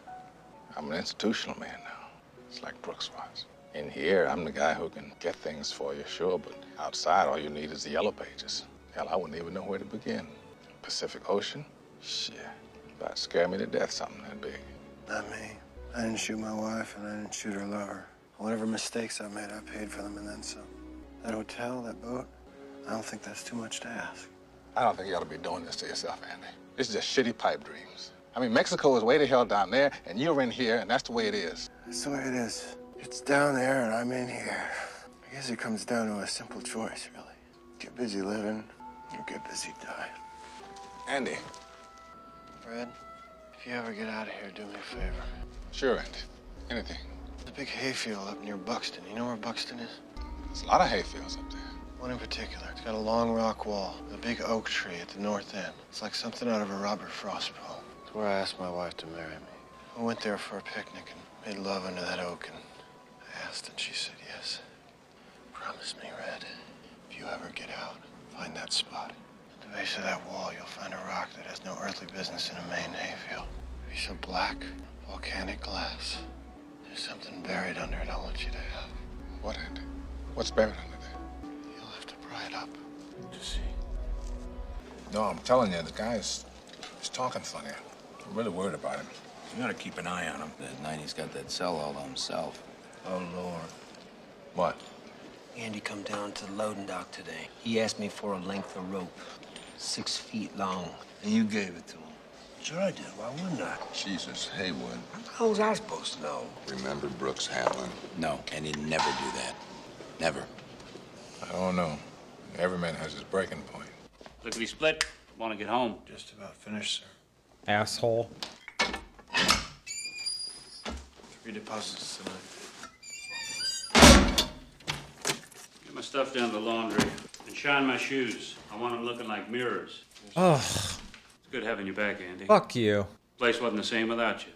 I'm an institutional man now. It's like Brooks was. In here, I'm the guy who can get things for you, sure, but outside, all you need is the yellow pages. Hell, I wouldn't even know where to begin. Pacific Ocean? Shit. That'd scare me to death, something that big. Not me. I didn't shoot my wife, and I didn't shoot her lover. Whatever mistakes I made, I paid for them and then some. That hotel, that boat, I don't think that's too much to ask. I don't think you ought to be doing this to yourself, Andy. This is just shitty pipe dreams. I mean, Mexico is way the hell down there, and you're in here, and that's the way it is. That's the way it is. It's down there, and I'm in here. I guess it comes down to a simple choice, really. Get busy living, or get busy dying. Andy. Fred, if you ever get out of here, do me a favor. Sure, Andy. Anything. There's a big hayfield up near Buxton. You know where Buxton is? There's a lot of hayfields up there. One in particular. It's got a long rock wall, a big oak tree at the north end. It's like something out of a Robert Frost poem. It's where I asked my wife to marry me. I went there for a picnic and made love under that oak, and I asked, and she said yes. Promise me, Red, if you ever get out, find that spot. At the base of that wall, you'll find a rock that has no earthly business in a Maine hayfield. It'll be so black, volcanic glass. There's something buried under it I want you to have. What, Andy? What's buried under there? You'll have to pry it up to see. No, I'm telling you, the guy's talking funny. I'm really worried about him. You gotta keep an eye on him. That night he's got that cell all to himself. Oh, Lord. What? Andy come down to the loading dock today. He asked me for a length of rope, 6 feet long. And you gave it to him. Sure I did. Why wouldn't I? Jesus, Haywood. How was I supposed to know? Remember Brooks Hamlin? No, and he'd never do that. Never. I don't know. Every man has his breaking point. Lickety split. Want to get home? Just about finished, sir. Asshole. 3 deposits tonight. Get my stuff down to the laundry and shine my shoes. I want them looking like mirrors. Ugh. It's good having you back, Andy. Fuck you. Place wasn't the same without you.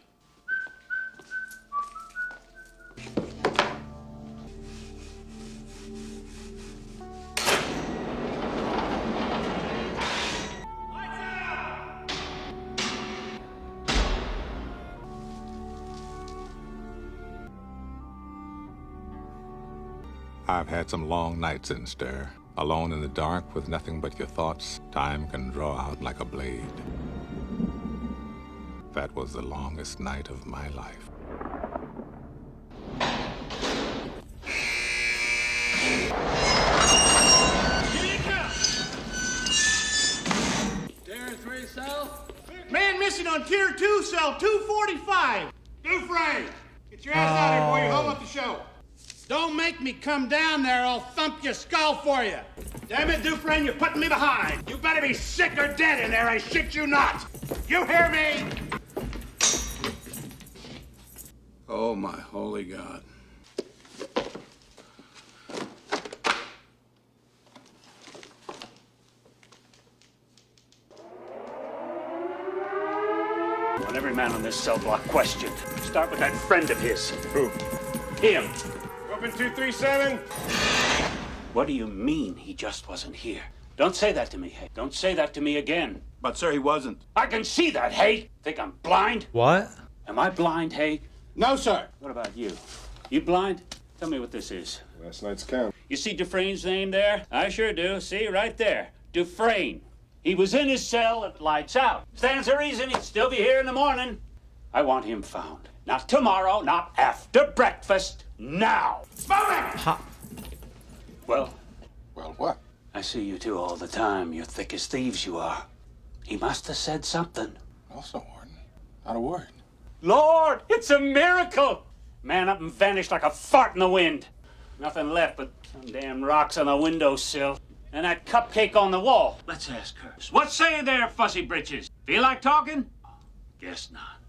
I've had some long nights in stir. Alone in the dark with nothing but your thoughts, time can draw out like a blade. That was the longest night of my life. Tier 3 cell. Man missing on Tier 2 cell 245. Dufresne, get your ass out of here before you hold up the show. Don't make me come down there, I'll thump your skull for you. Damn it, Dufresne, you're putting me behind. You better be sick or dead in there, I shit you not. You hear me? Oh, my holy God. I want every man on this cell block questioned. Start with that friend of his. Who? Him. Open 237. What do you mean he just wasn't here? Don't say that to me, Hay. Don't say that to me again. But, sir, he wasn't. I can see that, Hay. Think I'm blind? What? Am I blind, Hay? No, sir. What about you? You blind? Tell me what this is. Last night's count. You see Dufresne's name there? I sure do. See, right there. Dufresne. He was in his cell at lights out. Stands to reason he'd still be here in the morning. I want him found. Not tomorrow, not after breakfast. Now. Move it! Ha. Well, what? I see you two all the time. You're thick as thieves, you are. He must have said something. Also, Warden, not a word. Lord, it's a miracle! Man up and vanished like a fart in the wind. Nothing left but some damn rocks on the windowsill. And that cupcake on the wall. Let's ask her. What say there, fussy britches? Feel like talking? Guess not.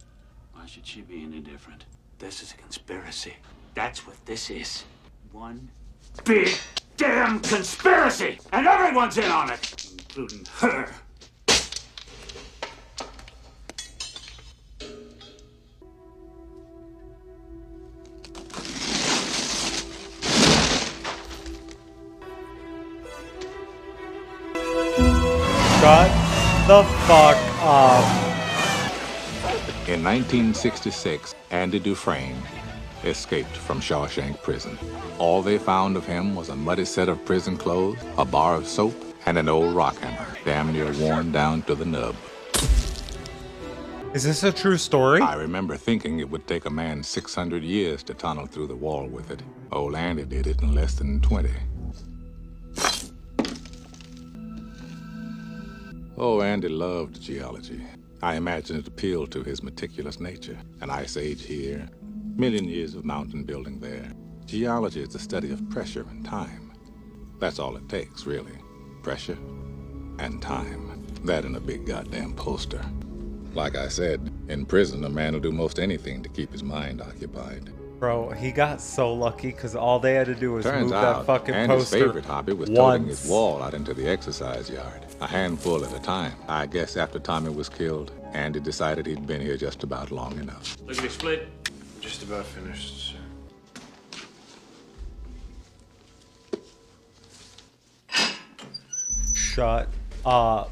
Why should she be any different? This is a conspiracy. That's what this is. One big damn conspiracy! And everyone's in on it, including her. Shut the fuck up. In 1966, Andy Dufresne escaped from Shawshank Prison. All they found of him was a muddy set of prison clothes, a bar of soap, and an old rock hammer, damn near worn down to the nub. Is this a true story? I remember thinking it would take a man 600 years to tunnel through the wall with it. Old Andy did it in less than 20. Oh, Andy loved geology. I imagine it appealed to his meticulous nature. An ice age here, million years of mountain building there. Geology is the study of pressure and time. That's all it takes, really. Pressure and time. That and a big goddamn poster. Like I said, in prison, a man will do most anything to keep his mind occupied. Bro, he got so lucky because all they had to do was Turns move out, that fucking Andy's poster favorite hobby was toting his wall out into the exercise yard. A handful at a time. I guess after Tommy was killed, Andy decided he'd been here just about long enough. Look at the split. Just about finished, sir. Shut up.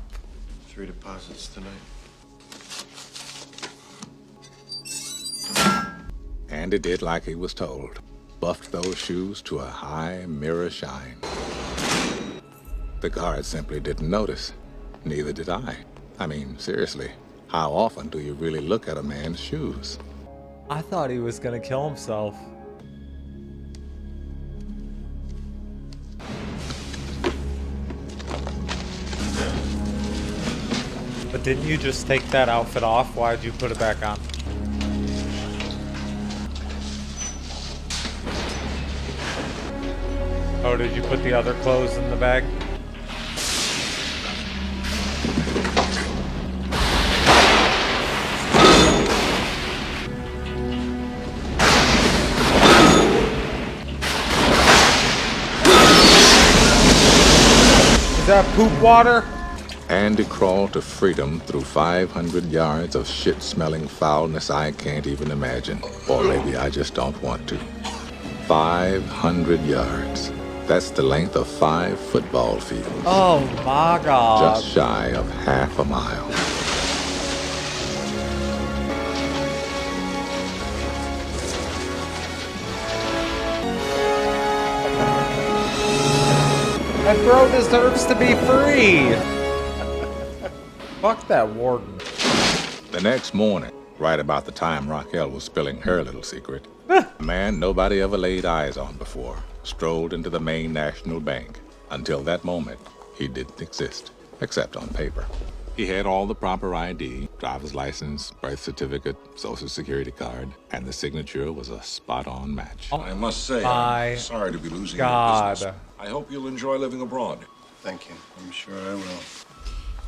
3 deposits tonight. Andy did like he was told. Buffed those shoes to a high mirror shine. The guard simply didn't notice. Neither did I. I mean, seriously, how often do you really look at a man's shoes? I thought he was gonna kill himself. But didn't you just take that outfit off? Why'd you put it back on? Oh, did you put the other clothes in the bag? Is that poop water? Andy crawled to freedom through 500 yards of shit-smelling foulness I can't even imagine. Or maybe I just don't want to. 500 yards. That's the length of 5 football fields. Oh my God. Just shy of half a mile. That bro deserves to be free. Fuck that warden. The next morning, right about the time Raquel was spilling her little secret, a man nobody ever laid eyes on before strolled into the Maine National Bank. Until that moment, he didn't exist, except on paper. He had all the proper ID, driver's license, birth certificate, social security card, and the signature was a spot-on match. I must say, My I'm sorry to be losing God. your business. I hope you'll enjoy living abroad. Thank you. I'm sure I will.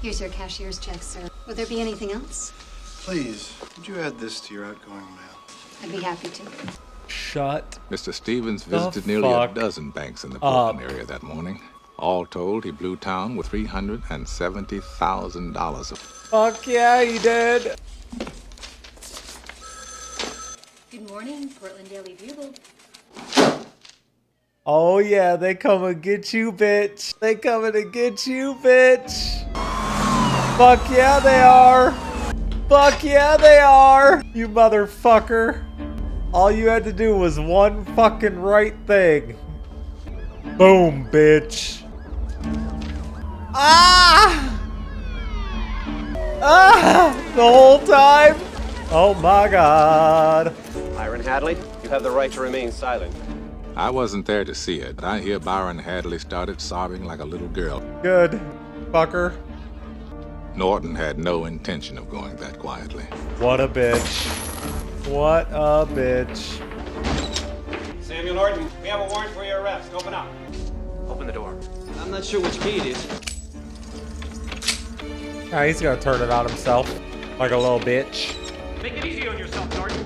Here's your cashier's check, sir. Will there be anything else? Please, would you add this to your outgoing mail? I'd be happy to. Shut Mr. Stevens the visited nearly a fuck dozen banks in the Portland area that morning. All told, he blew town with $370,000. Fuck yeah, he did. Good morning, Portland Daily Bugle. Oh yeah, they coming to get you, bitch. They coming to get you, bitch. Fuck yeah, they are. Fuck yeah, they are. You motherfucker. All you had to do was one fucking right thing. Boom, bitch. Ah! Ah! The whole time? Oh my God. Byron Hadley, you have the right to remain silent. I wasn't there to see it, but I hear Byron Hadley started sobbing like a little girl. Good. Fucker. Norton had no intention of going that quietly. What a bitch. What a bitch. Samuel Norton, we have a warrant for your arrest. Open up. Open the door. I'm not sure which key it is. Ah, he's gonna turn it on himself. Like a little bitch. Make it easy on yourself, Norton.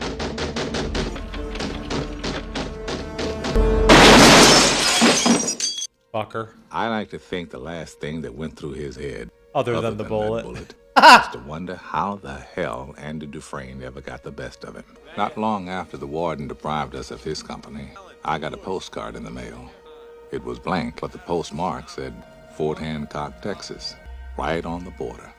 Fucker. I like to think the last thing that went through his head, Other than the that bullet. is to wonder how the hell Andy Dufresne ever got the best of him. Not long after the warden deprived us of his company, I got a postcard in the mail. It was blank, but the postmark said Fort Hancock, Texas, right on the border.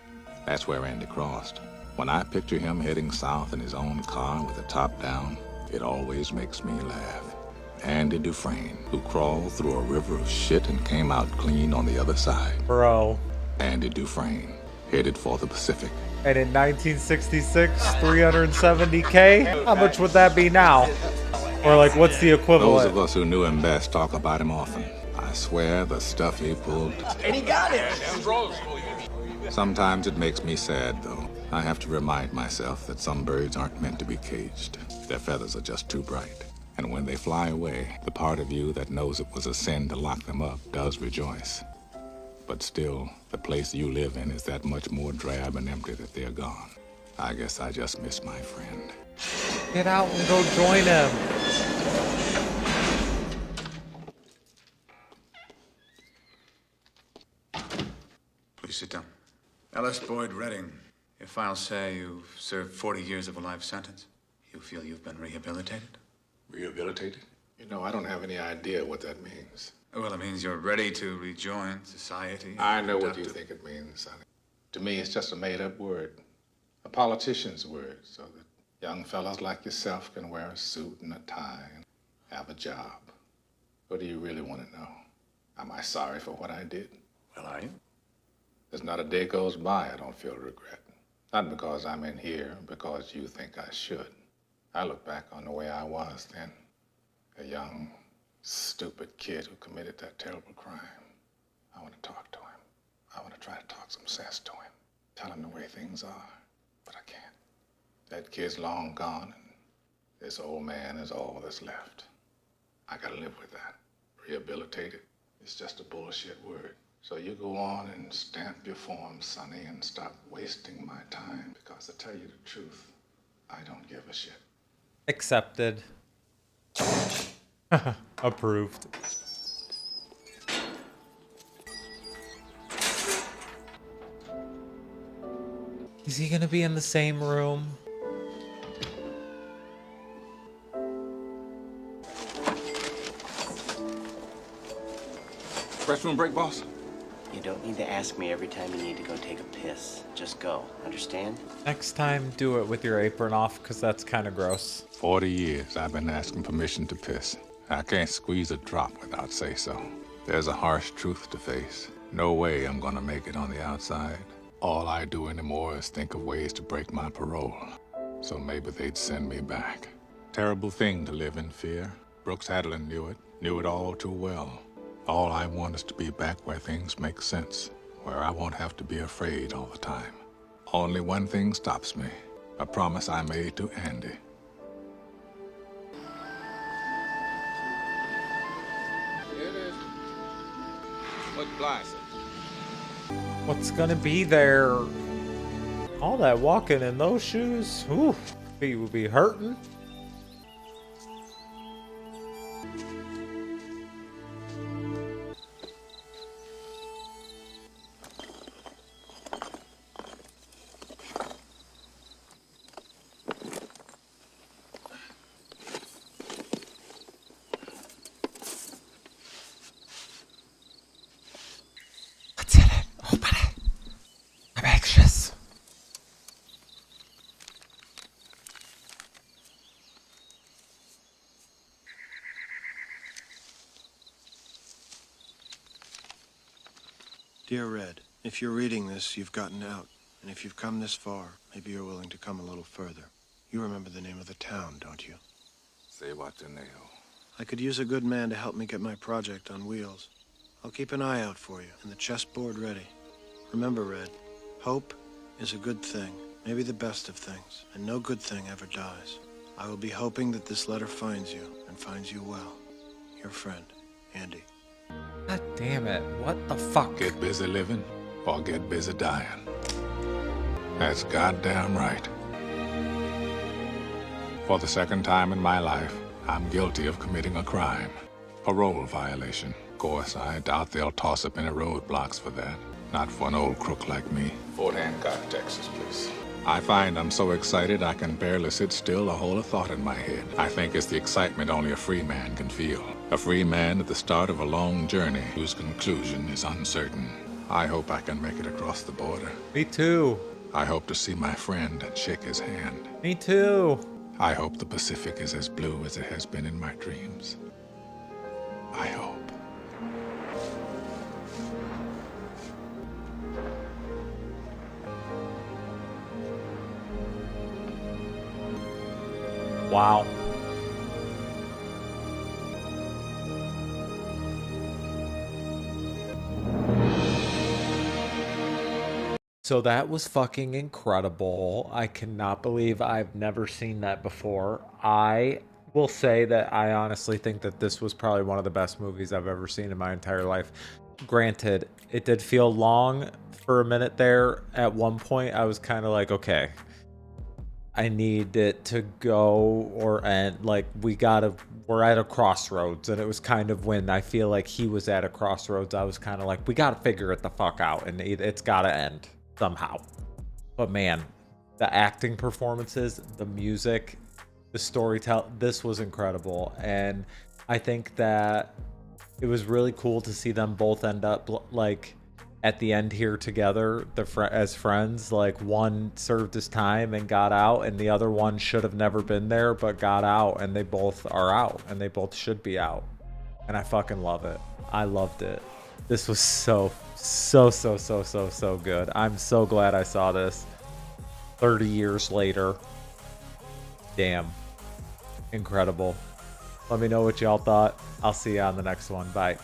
That's where Andy crossed. When I picture him heading south in his own car with the top down, it always makes me laugh. Andy Dufresne, who crawled through a river of shit and came out clean on the other side. Bro. Andy Dufresne, headed for the Pacific. And in 1966, 370K? How much would that be now? Or like, what's the equivalent? Those of us who knew him best talk about him often. I swear the stuff he pulled. And he got it. Sometimes it makes me sad, though. I have to remind myself that some birds aren't meant to be caged. Their feathers are just too bright. And when they fly away, the part of you that knows it was a sin to lock them up does rejoice. But still, the place you live in is that much more drab and empty that they're gone. I guess I just miss my friend. Get out and go join him. Please sit down. Ellis Boyd Redding, your files say you've served 40 years of a life sentence. You feel you've been rehabilitated? Rehabilitated? You know, I don't have any idea what that means. Well, it means you're ready to rejoin society. I know what you think it means, Sonny. To me, it's just a made-up word. A politician's word, so that young fellows like yourself can wear a suit and a tie and have a job. What do you really want to know? Am I sorry for what I did? Well, are you? There's not a day goes by I don't feel regret. Not because I'm in here, because you think I should. I look back on the way I was then. A young, stupid kid who committed that terrible crime. I want to talk to him. I want to try to talk some sense to him. Tell him the way things are. But I can't. That kid's long gone, and this old man is all that's left. I gotta live with that. Rehabilitated is just a bullshit word. So you go on and stamp your form, Sonny, and stop wasting my time. Because to tell you the truth, I don't give a shit. Accepted. Approved. Is he gonna be in the same room? Restroom break, boss? You don't need to ask me every time you need to go take a piss. Just go. Understand? Next time, do it with your apron off, because that's kind of gross. 40 years I've been asking permission to piss. I can't squeeze a drop without say-so. There's a harsh truth to face. No way I'm gonna make it on the outside. All I do anymore is think of ways to break my parole. So maybe they'd send me back. Terrible thing to live in fear. Brooks Hadlin knew it all too well. All I want is to be back where things make sense, where I won't have to be afraid all the time. Only one thing stops me, a promise I made to Andy. Here it is. What glass? What's gonna be there? All that walking in those shoes, ooh, feet would be hurting. Dear Red, if you're reading this, you've gotten out. And if you've come this far, maybe you're willing to come a little further. You remember the name of the town, don't you? Say what to nail. I could use a good man to help me get my project on wheels. I'll keep an eye out for you and the chessboard ready. Remember, Red, hope is a good thing, maybe the best of things, and no good thing ever dies. I will be hoping that this letter finds you and finds you well. Your friend, Andy. God damn it, what the fuck? Get busy living or get busy dying. That's goddamn right. For the second time in my life, I'm guilty of committing a crime. Parole violation. course, I doubt they'll toss up any roadblocks for that. Not for an old crook like me. Fort Hancock, Texas, please. I find I'm so excited I can barely sit still or hold a thought in my head. I think it's the excitement only a free man can feel. A free man at the start of a long journey whose conclusion is uncertain. I hope I can make it across the border. Me too. I hope to see my friend and shake his hand. Me too. I hope the Pacific is as blue as it has been in my dreams. I hope. Wow. So that was fucking incredible. I cannot believe I've never seen that before. I will say that I honestly think that this was probably one of the best movies I've ever seen in my entire life. Granted, it did feel long for a minute there. At one point, I was kind of like, okay, I need it to go or end. Like, we're at a crossroads. And it was kind of when I feel like he was at a crossroads, I was kind of like, we got to figure it the fuck out. And it's got to end somehow. But man, the acting performances, the music, the storytelling, this was incredible. And I think that it was really cool to see them both end up like at the end here together, as friends. Like, one served his time and got out, and the other one should have never been there but got out, and they both are out, and they both should be out. And I fucking love it. I loved it. This was so good. I'm so glad I saw this 30 years later. Damn. Incredible. Let me know what y'all thought. I'll see you on the next one. Bye.